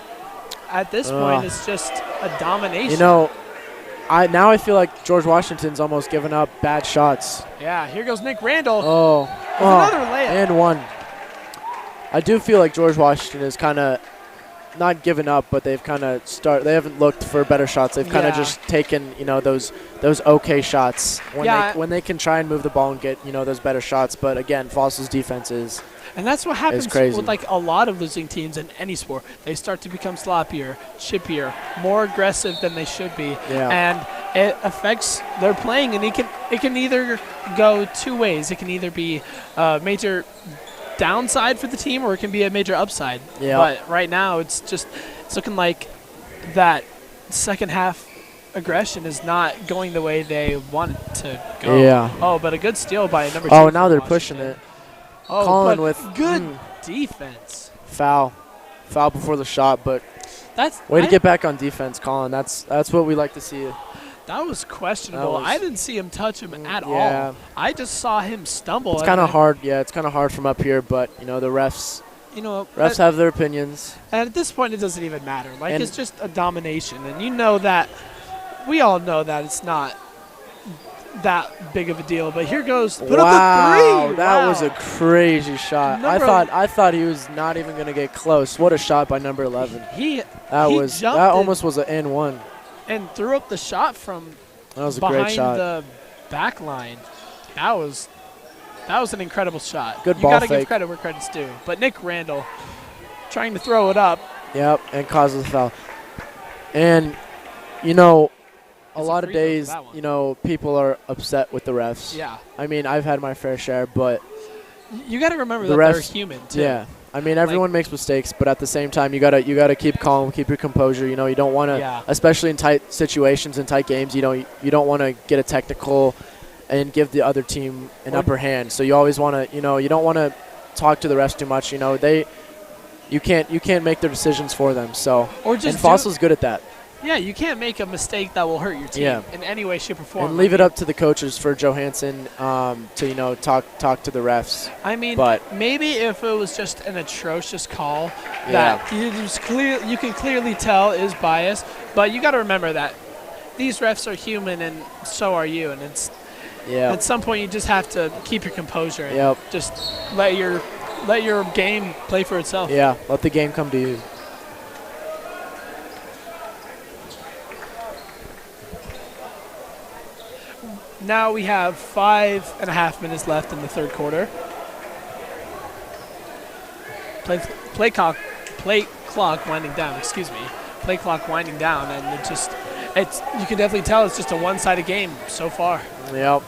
at this point, it's just a domination. You know, I feel like George Washington's almost given up bad shots. Yeah, here goes Nick Randall. Another layup. And one. I do feel like George Washington is kind of not given up, but they've kind of they haven't looked for better shots. They've kind of just taken, you know, those okay shots when they can try and move the ball and get, you know, those better shots. But again, Fossil's defense is And that's what happens crazy. with like a lot of losing teams in any sport. They start to become sloppier, chippier, more aggressive than they should be. Yeah. And it affects their playing, and it can either go 2 ways. It can either be a major downside for the team, or it can be a major upside. Yeah. But right now it's looking like that second half aggression is not going the way they want it to go. Yeah. Oh, but a good steal by number 2. Oh, now they're pushing it. Oh, Colin but with good defense. Foul before the shot, but Way to get back on defense, Colin. That's what we like to see. That was questionable. I didn't see him touch him at yeah. all. I just saw him stumble. It's kind of hard. Yeah, it's kind of hard from up here, but the refs. Refs have their opinions. And at this point, it doesn't even matter. Like, it's just a domination, and we all know that it's not that big of a deal. But here goes. Put up the 3. That was a crazy shot. I thought he was not even going to get close. What a shot by number 11. That almost was an N1. And threw up the shot from great shot. The back line. That was an incredible shot. Good ball fake. You got to give credit where credit's due. But Nick Randall trying to throw it up. Yep, and causes a foul. And, a lot of days, people are upset with the refs. Yeah. I mean, I've had my fair share, but you got to remember that they're human, too. Yeah. I mean, everyone makes mistakes, but at the same time, you gotta keep calm, keep your composure. You don't want to, especially in tight situations and tight games. You don't want to get a technical and give the other team an upper hand. So you always want to, you don't want to talk to the refs too much. You can't make their decisions for them. So and Fossil's good at that. Yeah, you can't make a mistake that will hurt your team in any way, shape, or form. And leave it up to the coaches for Johansson to talk to the refs. I mean, but maybe if it was just an atrocious call that you can clearly tell is biased, but you got to remember that these refs are human and so are you, and it's at some point you just have to keep your composure and just let your game play for itself. Yeah, let the game come to you. Now we have 5.5 minutes left in the third quarter. Play clock winding down. Excuse me. Play clock winding down, and you can definitely tell it's just a one-sided game so far. Yep. Well,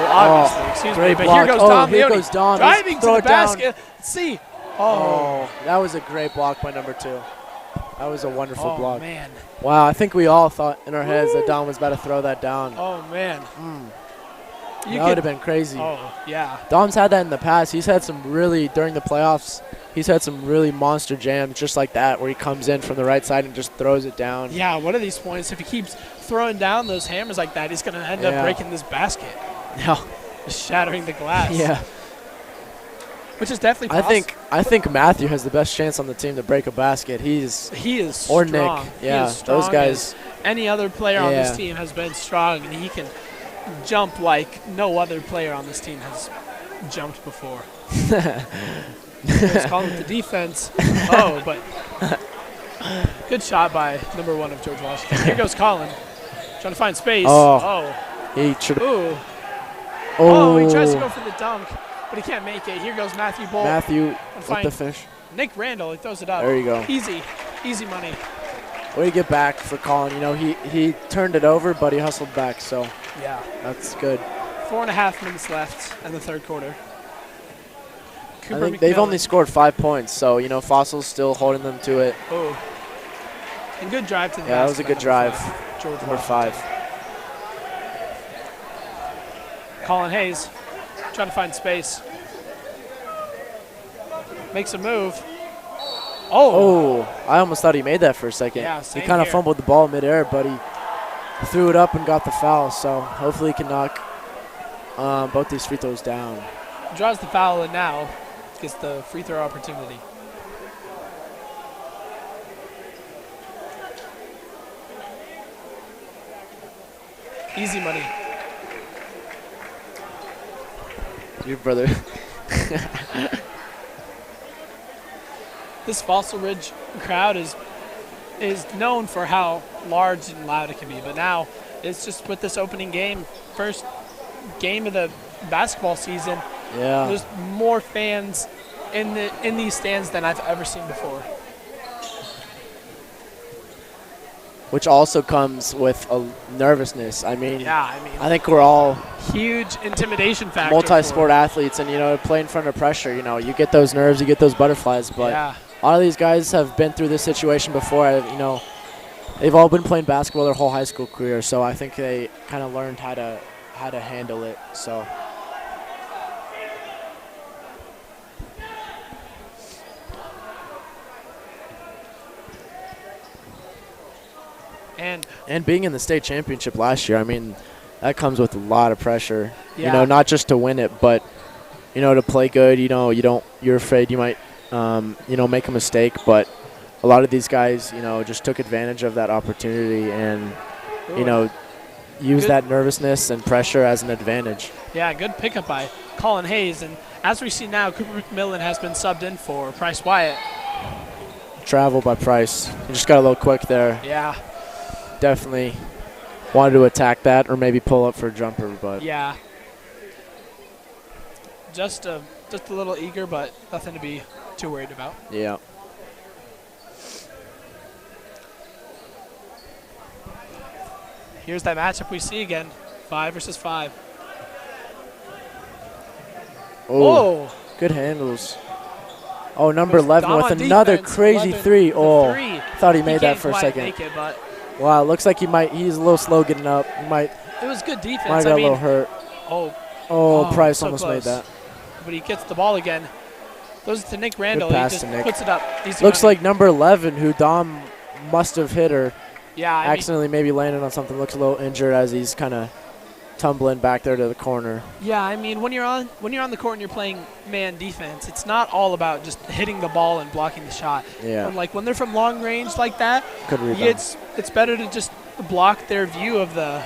obviously, excuse me, but here goes Dom Leone driving to the basket. See. Oh, that was a great block by number 2. That was a wonderful block. Oh, man. Wow, I think we all thought in our heads that Dom was about to throw that down. Oh, man. That would have been crazy. Oh, yeah. Dom's had that in the past. He's had some really, during the playoffs, he's had some really monster jams just like that where he comes in from the right side and just throws it down. Yeah, one of these points, if he keeps throwing down those hammers like that, he's going to end up breaking this basket. No. Just shattering the glass. Yeah. Which is definitely possible. I think Matthew has the best chance on the team to break a basket. He is or strong. Nick. Yeah, those guys. Any other player on this team has been strong, and he can jump like no other player on this team has jumped before. It's calling it the defense. But good shot by number 1 of George Washington. Here goes Colin, trying to find space. He should. He tries to go for the dunk, but he can't make it. Here goes Matthew Bolt. Matthew with the finish. Nick Randall, he throws it up. There you go. Easy money. Way to get back for Colin. He turned it over, but he hustled back. So yeah, that's good. 4.5 minutes left in the third quarter. I think they've only scored 5 points, so Fossil's still holding them to it. Oh, and good drive to the basket. Yeah, that was a good drive. George number 5. Colin Hayes trying to find space. Makes a move. I almost thought he made that for a second. Yeah, he kind of fumbled the ball midair, but he threw it up and got the foul. So hopefully he can knock both these free throws down. Draws the foul and now gets the free throw opportunity. Easy money. Your brother. This Fossil Ridge crowd is known for how large and loud it can be, but now it's just with this opening game, first game of the basketball season. Yeah, there's more fans in these stands than I've ever seen before. Which also comes with a nervousness. I mean, I think we're all huge intimidation factor. Multi-sport athletes, and play in front of pressure. You get those nerves, you get those butterflies. But a lot of these guys have been through this situation before. They've all been playing basketball their whole high school career, so I think they kind of learned how to handle it. So. And being in the state championship last year, I mean, that comes with a lot of pressure. Yeah. You know, not just to win it, but you know, to play good. You know, you're afraid you might, you know, make a mistake. But a lot of these guys, you know, just took advantage of that opportunity and, you know, use that nervousness and pressure as an advantage. Yeah, good pickup by Colin Hayes. And as we see now, Cooper McMillan has been subbed in for Price Wyatt. Travel by Price. He just got a little quick there. Yeah. Definitely wanted to attack that or maybe pull up for a jumper, but yeah. Just a little eager, but nothing to be too worried about. Yeah. Here's that matchup we see again. 5 versus 5. Oh, good handles. Oh, number 11 Dom with on another defense, crazy 11, three. the Oh, three. thought he made that can't for a quite second. make it, but Wow, looks like he's a little slow getting up. He might it was good defense. got a little hurt. Oh, Price so almost close. made that. But he gets the ball again. Goes to Nick Randall. He pass just to Nick. puts it up. Looks like number 11, who Dom must have hit or yeah, I accidentally maybe landed on something, looks a little injured as he's kind of tumbling back there to the corner. Yeah, I mean when you're on the court and you're playing man defense, it's not all about just hitting the ball and blocking the shot. Yeah. And like when they're from long range like that, Good rebound. it's better to just block their view of the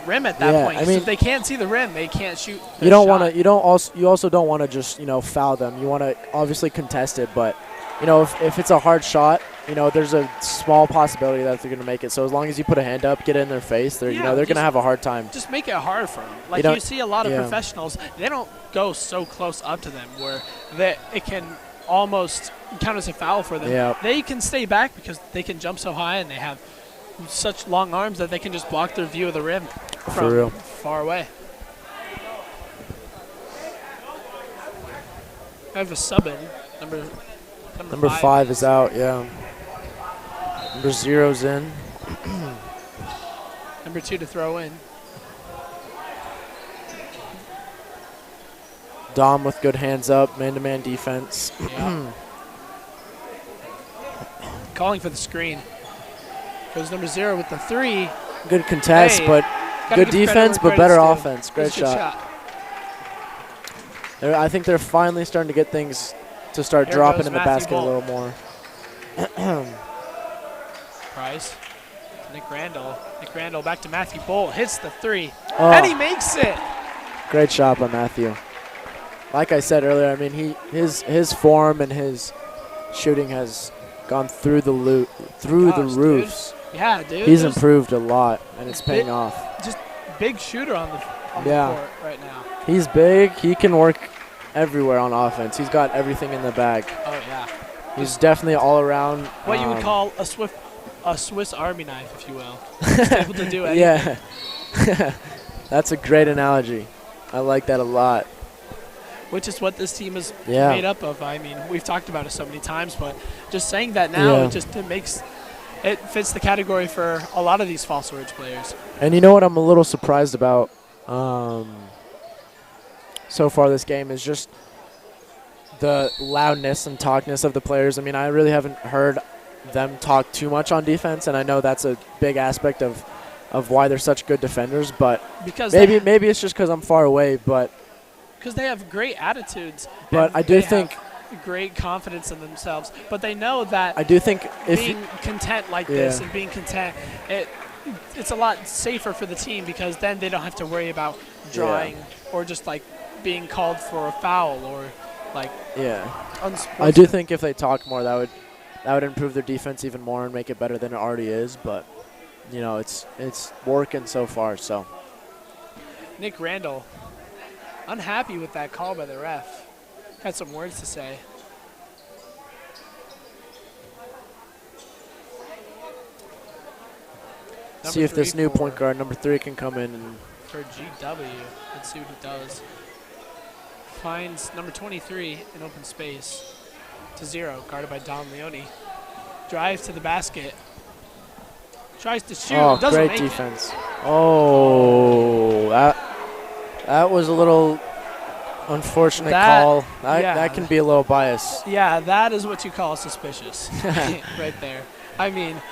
rim at that Yeah, point. I mean, if they can't see the rim, they can't shoot. You don't want to. You also don't want to just foul them. You want to obviously contest it, but if it's a hard shot, there's a small possibility that they're going to make it. So as long as you put a hand up, get it in their face, they're going to have a hard time. Just make it hard for them. Like you see a lot of professionals, they don't go so close up to them where it can almost count as a foul for them. Yeah. They can stay back because they can jump so high and they have such long arms that they can just block their view of the rim from far away. I have a sub in. Number 5 is out, yeah. Number 0's in. Number 2 to throw in. Dom with good hands up, man-to-man defense. Yeah. Calling for the screen. Goes number 0 with the 3. Good contest, but good defense, but better offense. Great shot. I think they're finally starting to get things to start dropping in the basket a little more. Price. Nick Randall. Nick Randall back to Matthew Bolt. Hits the 3. And he makes it. Great shot by Matthew. Like I said earlier, I mean, his form and his shooting has gone through the roofs. Dude. Yeah, dude. He's improved a lot, and it's paying off. Just big shooter on the court right now. He's big. He can work everywhere on offense. He's got everything in the bag. Oh, yeah. He's definitely all around. What you would call a Swiss Army knife, if you will. Just able to do anything. Yeah. That's a great analogy. I like that a lot. Which is what this team is made up of. I mean, we've talked about it so many times, but just saying that now, it fits the category for a lot of these False Ridge players. And you know what I'm a little surprised about so far this game is just the loudness and talkness of the players. I mean, I really haven't heard them talk too much on defense, and I know that's a big aspect of why they're such good defenders. But maybe it's just because I'm far away, but because they have great attitudes. But I do think great confidence in themselves, but they know that I do think being content like this and being content, it's a lot safer for the team because then they don't have to worry about drawing or just like being called for a foul or like I do think if they talk more, that would improve their defense even more and make it better than it already is. But it's working so far. So Nick Randall, unhappy with that call by the ref. Had some words to say. See if this new point guard, number 3, can come in. And for GW, let's see what he does. Finds number 23 in open space to 0, guarded by Don Leone. Drives to the basket. Tries to shoot. Oh, doesn't great make defense. It. Oh, that was a little unfortunate call. That can be a little biased. Yeah, that is what you call suspicious right there. I mean,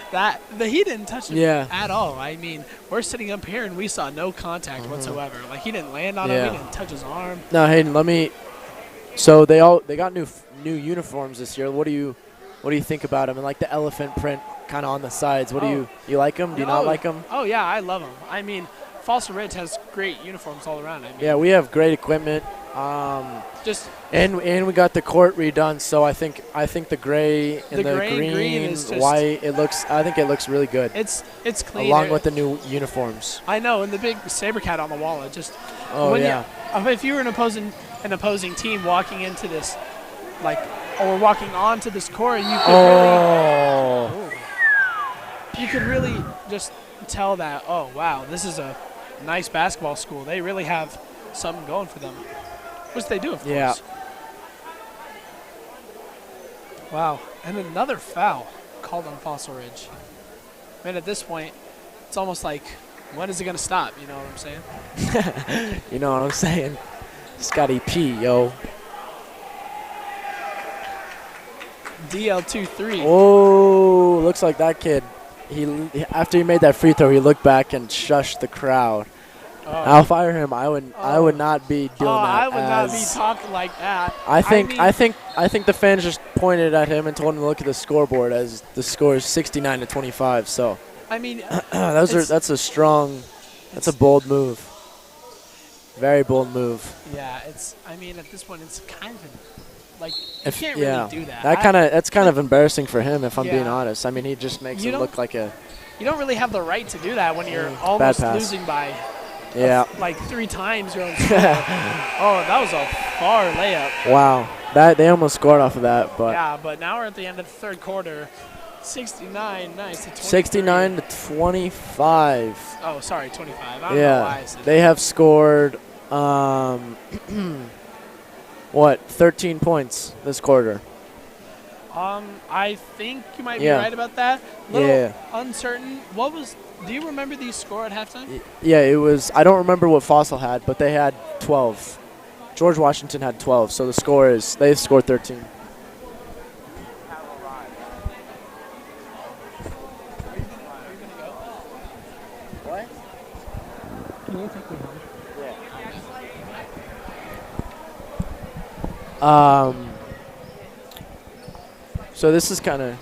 he didn't touch him Yeah. at all. I mean, we're sitting up here and we saw no contact whatsoever. Like, he didn't land on him. He didn't touch his arm. Now, Hayden, let me. So they got new uniforms this year. What do you think about them? And like the elephant print kind of on the sides. What do you like them? Do you not like them? Oh yeah, I love them. I mean, Fossil Ridge has great uniforms all around. I mean, Yeah, we have great equipment. And we got the court redone, so I think the gray and the green is just white, I think it looks really good. It's clean. Along with the new uniforms. I know, and the big sabercat on the wall. It just if you were an opposing team walking into this, or walking onto this court, you could really just tell that, oh wow, this is a nice basketball school. They really have something going for them. Which they do, of course. Wow. And another foul called on Fossil Ridge. Man, at this point, it's almost like, when is it going to stop? You know what I'm saying? You know what I'm saying? Scotty P, yo. DL2-3. Oh, looks like that kid, after he made that free throw, he looked back and shushed the crowd. I'll fire him. I would not be doing that. I would not be talking like that. I think the fans just pointed at him and told him to look at the scoreboard as the score is 69-25. So I mean, that's a bold move. Very bold move. Yeah, I mean, at this point, it's kind of like you can't really do that. That's kind of embarrassing for him, if I'm being honest. I mean, he just makes it look like a. You don't really have the right to do that when you're almost losing by. Yeah. Like 3 times your own score. That was a far layup. Wow. They almost scored off of that, but. Yeah, but now we're at the end of the third quarter. 69, nice. 69-25. Oh, sorry, 25. I don't know why I said they have scored, 13 points this quarter. I think you might be right about that. Little uncertain. Do you remember the score at halftime? Yeah, it was. I don't remember what Fossil had, but they had 12. George Washington had 12, so the score is they scored 13. What? Can you take me home? So this is kind of.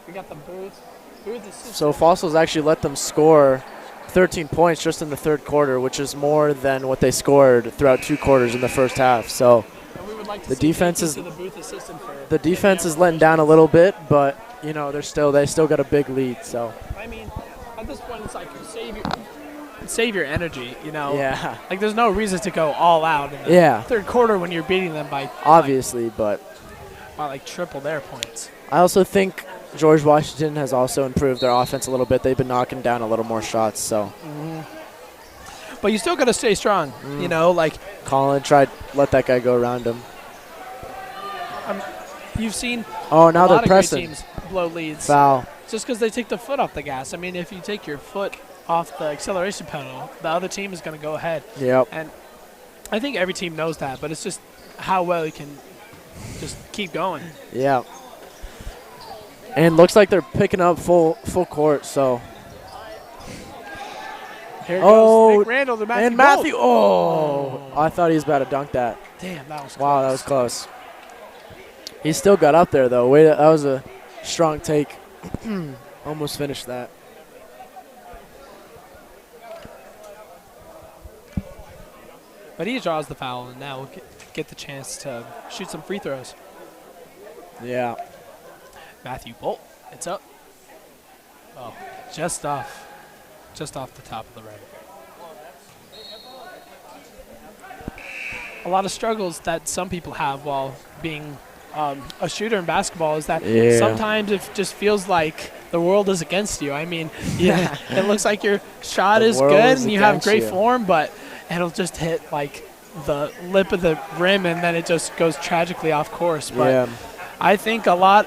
We got the booth assistant. So Fossils actually let them score 13 points just in the third quarter, which is more than what they scored throughout 2 quarters in the first half. So the defense is letting down a little bit, but they still got a big lead. So I mean, at this point, it's like save your energy. Yeah. Like there's no reason to go all out in the third quarter when you're beating them by obviously, but by triple their points. I also think George Washington has also improved their offense a little bit. They've been knocking down a little more shots. So, but you still got to stay strong. Colin let that guy go around him. You've seen now a they're lot pressing. of great teams blow leads. Foul. Just because they take the foot off the gas. I mean, if you take your foot off the acceleration pedal, the other team is going to go ahead. Yep. And I think every team knows that, but it's just how well you can just keep going. Yeah. And looks like they're picking up full court, so. Here goes Nick Randall to Matthew. And Matthew, I thought he was about to dunk that. Damn, that was close. Wow, that was close. He still got up there, though. That was a strong take. Almost finished that. But he draws the foul, and now we'll get the chance to shoot some free throws. Yeah. Matthew Bolt, it's up. Oh, just off the top of the rim. A lot of struggles that some people have while being a shooter in basketball is that sometimes it just feels like the world is against you. I mean, it looks like your shot is good and you have great form, but it'll just hit the lip of the rim and then it just goes tragically off course. But I think what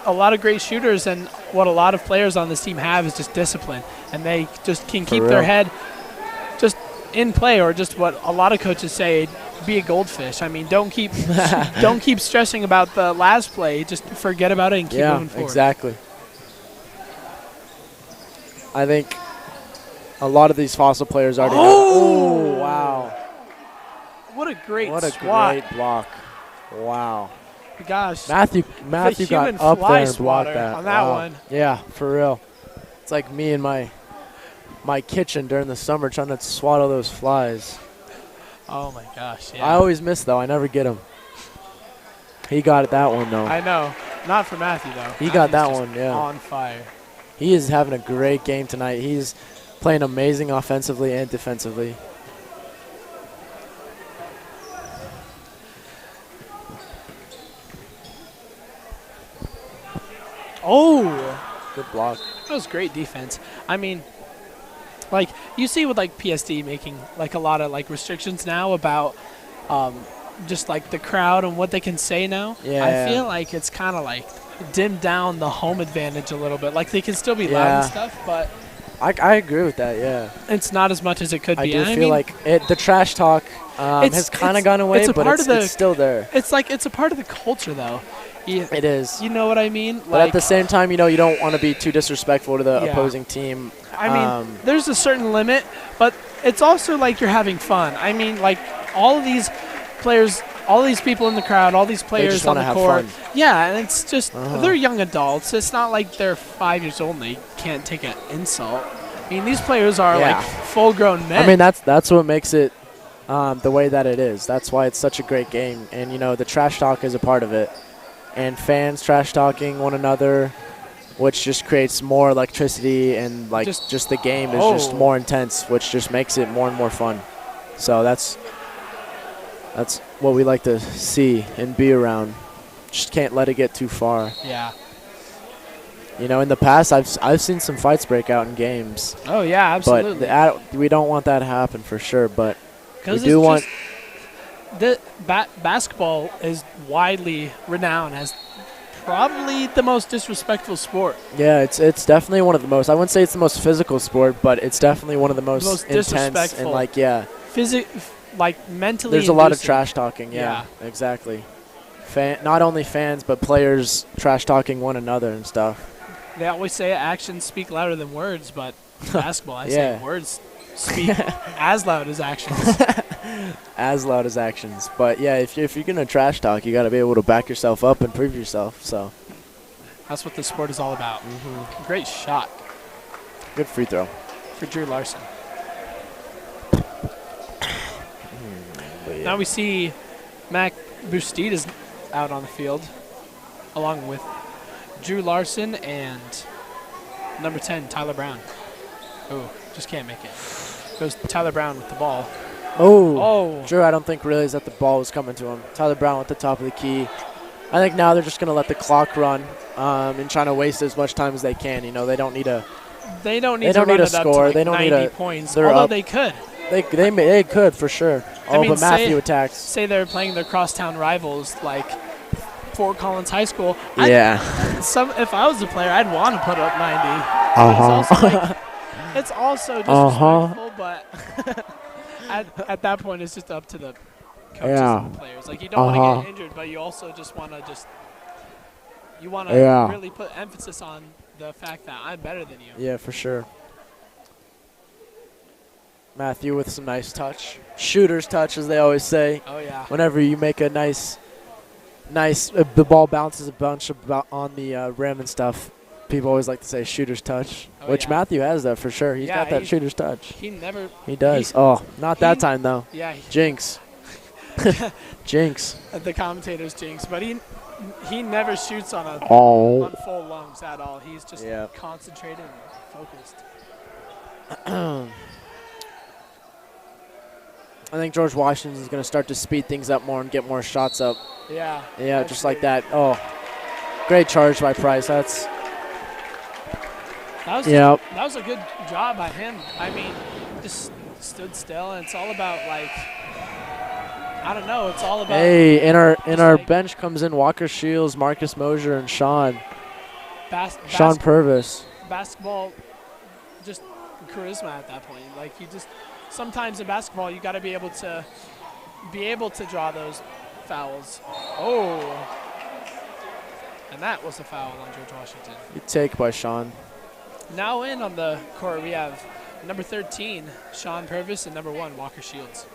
a lot of great shooters and what a lot of players on this team have is just discipline, and they just can keep their head just in play, or just what a lot of coaches say, be a goldfish. I mean, don't keep don't keep stressing about the last play. Just forget about it and keep moving forward. Exactly. I think a lot of these Fossil players already. Oh, wow! What a great swat. Great block! Wow. Gosh, Matthew got up there and blocked that on that one. Yeah, for real. It's like me in my kitchen during the summer trying to swat all those flies. Oh my gosh! Yeah. I always miss though. I never get them. He got that one though. I know. Not for Matthew though. He got that one. Yeah. On fire. He is having a great game tonight. He's playing amazing offensively and defensively. Oh. Good block. That was great defense. I mean, like you see with like PSD making like a lot of like restrictions now about just like the crowd and what they can say now. Yeah. I feel like it's kind of like dimmed down the home advantage a little bit. Like they can still be loud and stuff, but I agree with that. Yeah. It's not as much as it could be. I do feel like the trash talk has kind of gone away, but it's still there. It's like it's a part of the culture though. It is. You know what I mean? But at the same time, you don't want to be too disrespectful to the opposing team. I mean, there's a certain limit, but it's also like you're having fun. I mean, like all of these players, all these people in the crowd, all these players on the court. Fun. Yeah, and it's just they're young adults. It's not like they're 5 years old and they can't take an insult. I mean, these players are like full-grown men. I mean, that's what makes it the way that it is. That's why it's such a great game. And, the trash talk is a part of it. And fans trash talking one another, which just creates more electricity and just the game is just more intense, which just makes it more and more fun. So that's what we like to see and be around. Just can't let it get too far. Yeah. In the past, I've seen some fights break out in games. Oh yeah, absolutely. But we don't want that to happen for sure. But we do want. Basketball is widely renowned as probably the most disrespectful sport. Yeah, it's definitely one of the most. I wouldn't say it's the most physical sport, but it's definitely one of the most intense and mentally. There's a lot of trash talking. Yeah. Exactly. Not only fans but players trash talking one another and stuff. They always say actions speak louder than words, but basketball, I say words speak as loud as actions. As loud as actions. But yeah, if you're gonna trash talk, you got to be able to back yourself up and prove yourself. So that's what the sport is all about. Great shot. Good free throw for Drew Larson. Now we see Mac Bustid is out on the field, along with Drew Larson and number 10 Tyler Brown. Oh, just can't make it. Goes Tyler Brown with the ball. Oh. Drew, I don't think realized that the ball was coming to him. Tyler Brown at the top of the key. I think now they're just going to let the clock run and trying to waste as much time as they can. They don't need a. They don't need to score. They don't need 90 points. Although they could. They could for sure. But Matthew attacks. Say they're playing their crosstown rivals like Fort Collins High School. If I was a player, I'd want to put up 90. It's also disrespectful, but at that point, it's just up to the coaches and the players. Like, you don't want to get injured, but you also just want to really put emphasis on the fact that I'm better than you. Yeah, for sure. Matthew with some nice touch. Shooter's touch, as they always say. Oh, yeah. Whenever you make a nice, the ball bounces a bunch on the rim and stuff. People always like to say shooter's touch, which Matthew has that for sure. He's got that shooter's touch. He does. Not that time, though. Yeah. Jinx. Jinx. The commentator's jinx. But he never shoots on full lungs at all. He's just concentrated and focused. I think George Washington is going to start to speed things up more and get more shots up. Yeah. Yeah, just like that. Oh, great charge by Price. That was a good job by him. I mean, just stood still, and it's all about I don't know. It's all about. Hey, in our bench comes in Walker Shields, Marcus Mosier, and Sean Purvis. Basketball, just charisma at that point. Like sometimes in basketball, you got to be able to be able to draw those fouls. Oh. And that was a foul on George Washington. Good take by Sean. Now in on the court, we have number 13, Sean Purvis, and number 1, Walker Shields.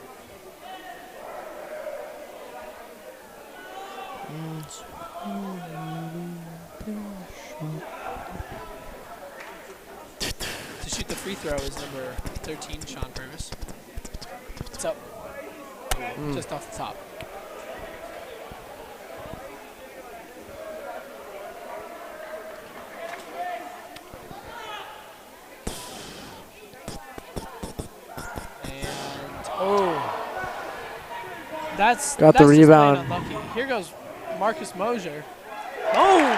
To shoot the free throw is number 13, Sean Purvis. It's up. Just off the top. That's got the just plain rebound. Unlucky. Here goes Marcus Mosier. Boom!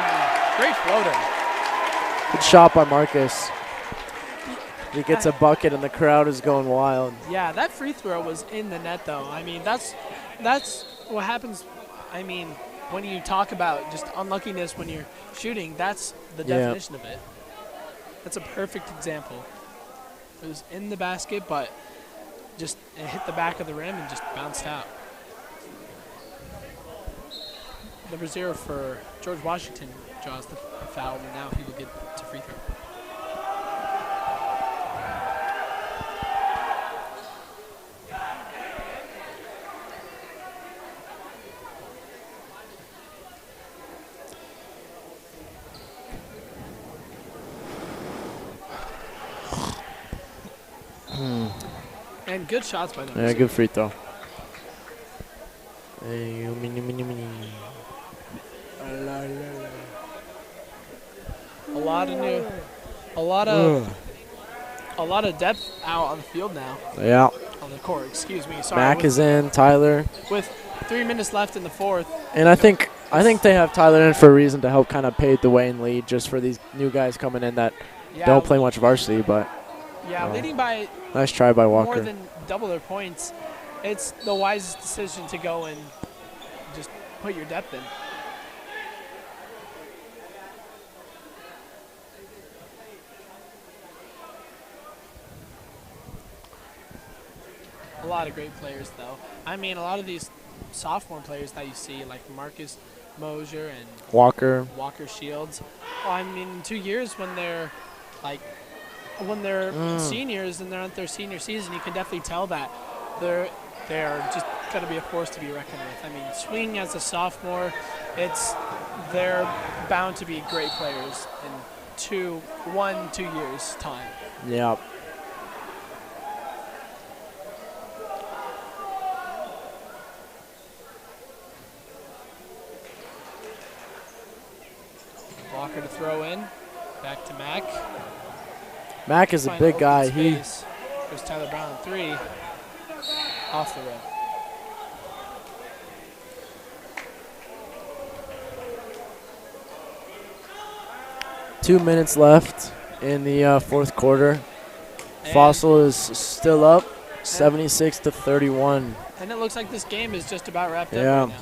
Great floater. Good shot by Marcus. He gets a bucket and the crowd is going wild. Yeah, that free throw was in the net, though. I mean, that's what happens. I mean, when you talk about just unluckiness when you're shooting, that's the definition of it. That's a perfect example. It was in the basket, but just it hit the back of the rim and just bounced out. Number 0 for George Washington draws the foul, and now he will get to free throw. And good shots by number 0. Good free throw. Hey, mini, mini, mini. A lot of depth out on the field now. Yeah. On the court, excuse me. Sorry. Mac is in, Tyler. With 3 minutes left in the fourth. And I think they have Tyler in for a reason to help kind of pave the way and lead just for these new guys coming in that don't play much varsity, but leading by nice try by Walker. more than double their points. It's the wisest decision to go and just put your depth in. A lot of great players, though. I mean, a lot of these sophomore players that you see, like Marcus Mosier and Walker Shields. Well, I mean, in 2 years when they're seniors and they're on their senior season, you can definitely tell that they're just going to be a force to be reckoned with. I mean, swinging as a sophomore, they're bound to be great players in 2 years' time. Yeah. Walker to throw in. Back to Mac. Mac is a big guy. Here's Tyler Brown, 3. Off the rim. Two minutes left in the fourth quarter. And Fossil is still up, 76-31. And it looks like this game is just about wrapped up right now.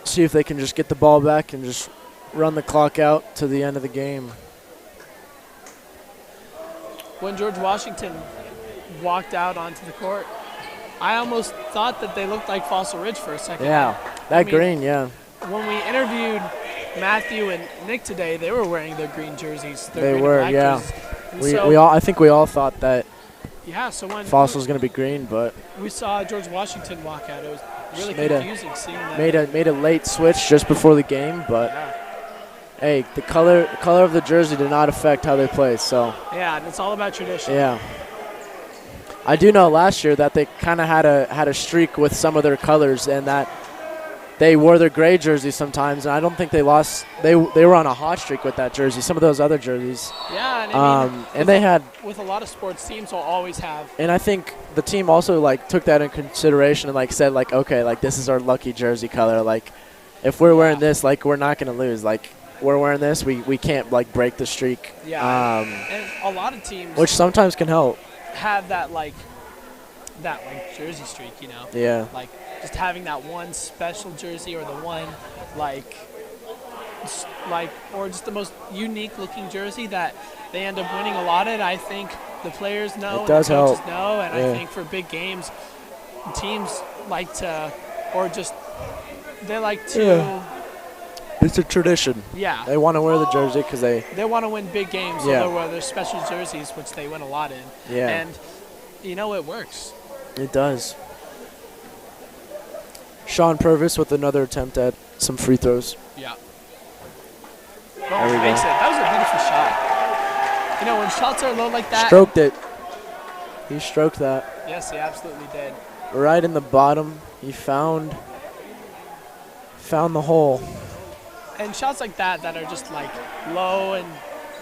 See if they can just get the ball back and just run the clock out to the end of the game. When George Washington walked out onto the court, I almost thought that they looked like Fossil Ridge for a second. Yeah, green, yeah. When we interviewed Matthew and Nick today, they were wearing their green jerseys. They were, yeah. I think we all thought that so when Fossil's going to be green, but we saw George Washington walk out. It was really confusing seeing that. Made a late switch just before the game, but hey, the color of the jersey did not affect how they play. So and it's all about tradition. Yeah, I do know last year that they kind of had a streak with some of their colors, and that they wore their gray jerseys sometimes, and I don't think they lost. They were on a hot streak with that jersey. Some of those other jerseys. Yeah, and I mean, and they had with a lot of sports teams will always have. And I think the team also took that in consideration and said okay, this is our lucky jersey color. If we're wearing this, we're not gonna lose. We're wearing this, we can't break the streak. Yeah. And a lot of teams, which sometimes can help, have that jersey streak, Yeah. Just having that one special jersey or the one or just the most unique looking jersey that they end up winning a lot at. I think the players know, It does and the coaches help. know, and Yeah. I think for big games, teams like to, or just they like to, Yeah. It's a tradition. yeah. They want to wear the jersey because they. They want to win big games, so Yeah. they'll wear their special jerseys, which they win a lot in. Yeah. And, it works. It does. Sean Purvis with another attempt at some free throws. Yeah. There we Makes go. it. That was a beautiful shot. When shots are low like that. Stroked it. He stroked that. Yes, he absolutely did. Right in the bottom. He found the hole. And shots like that are just like low and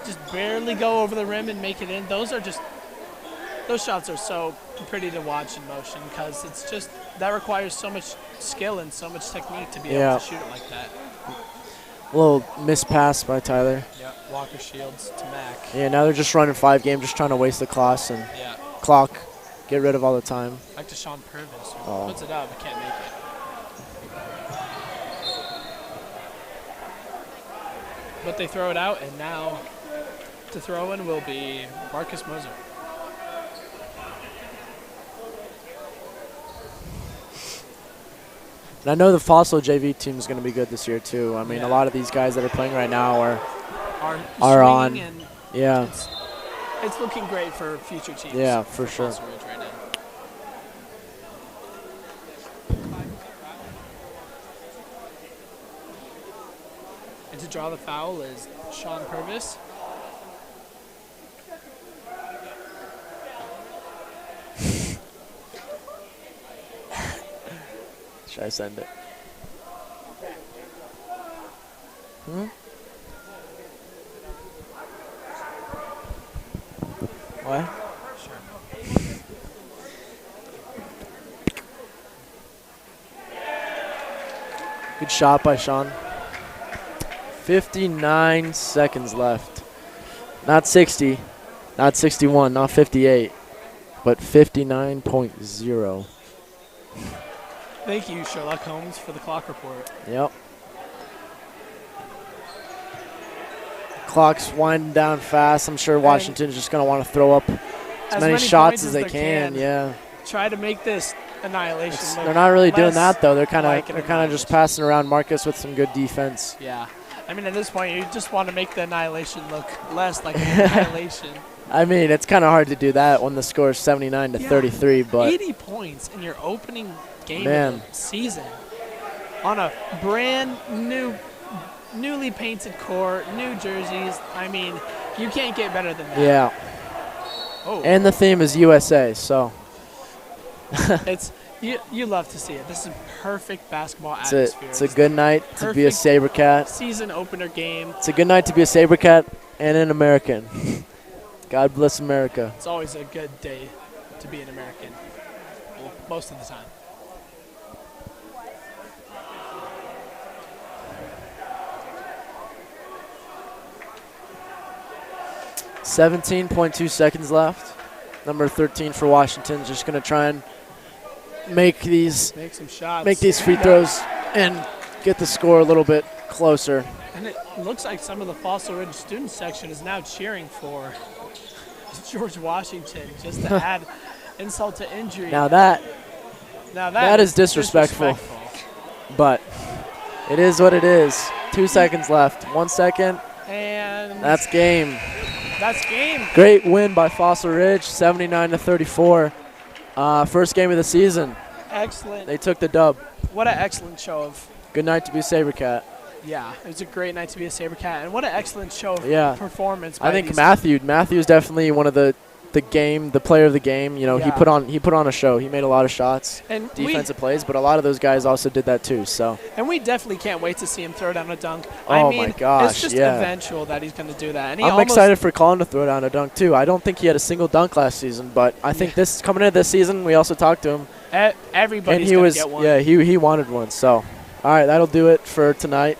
just barely go over the rim and make it in. Those shots are so pretty to watch in motion because it's just that requires so much skill and so much technique to be Yeah. able to shoot it like that. A little missed pass by Tyler. Yeah, Walker Shields to Mac. Yeah, now they're just running 5 games, just trying to waste the clock and Yeah, get rid of all the time. back to Sean Purvis, who Oh. puts it up but can't make it. But they throw it out, and now to throw in will be Marcus Moser. And I know the Fossil JV team is going to be good this year too. I mean, Yeah. a lot of these guys that are playing right now are Are on. swinging, and yeah, it's looking great for future teams. Yeah, for sure. Fossil Ridge right now. And to draw the foul is Sean Purvis. should I send it? What? Good shot by Sean. 59 seconds left. Not 60, not 61, not 58, but 59.0. Thank you, Sherlock Holmes, for the clock report. Yep. Clock's winding down fast. I'm sure Washington's just going to want to throw up as many shots points as they can. Yeah. Try to make this annihilation. look They're not really doing less that though. They're kind of like an they're kind of just annihilation. passing around Marcus with some good defense. Yeah. I mean, at this point, you just want to make the annihilation look less like an annihilation. I mean, it's kind of hard to do that when the score is 79 to Yeah. 33, but 80 points in your opening game Man. of the season on a brand newly painted court, new jerseys. I mean, you can't get better than that. yeah. Oh, And the theme is USA, so it's you love to see it. This is perfect basketball it's atmosphere. a good night to be a perfect SaberCat. season opener game. It's a good night to be a SaberCat and an American. God bless America. It's always a good day to be an American. Well, most of the time. .2 seconds left. Number 13 for Washington, just going to try and make these Make some shots. free throws and get the score a little bit closer. And it looks like some of the Fossil Ridge student section is now cheering for George Washington just to add insult to injury. Now that, that is disrespectful. But it is what it is. 2 seconds left. 1 second. And That's game. that's game. Great win by Fossil Ridge, 79 to 34. First game of the season. Excellent. They took the dub. What an excellent show of, Good night to be SaberCat. yeah, it was a great night to be a SaberCat. And what an excellent show of Yeah. performance by I think these Matthew's definitely one of the player of the game. You know, he Yeah. put on a show. He made a lot of shots, and defensive plays, but a lot of those guys also did that too. So we definitely can't wait to see him throw down a dunk. Oh I my mean, gosh, it's just yeah. eventual that he's going to do that. And he I'm almost, excited for Colin to throw down a dunk too. I don't think he had a single dunk last season, but I think this coming into this season, we also talked to him, Everybody's and he going was to get one. he wanted one. So, all right, that'll do it for tonight.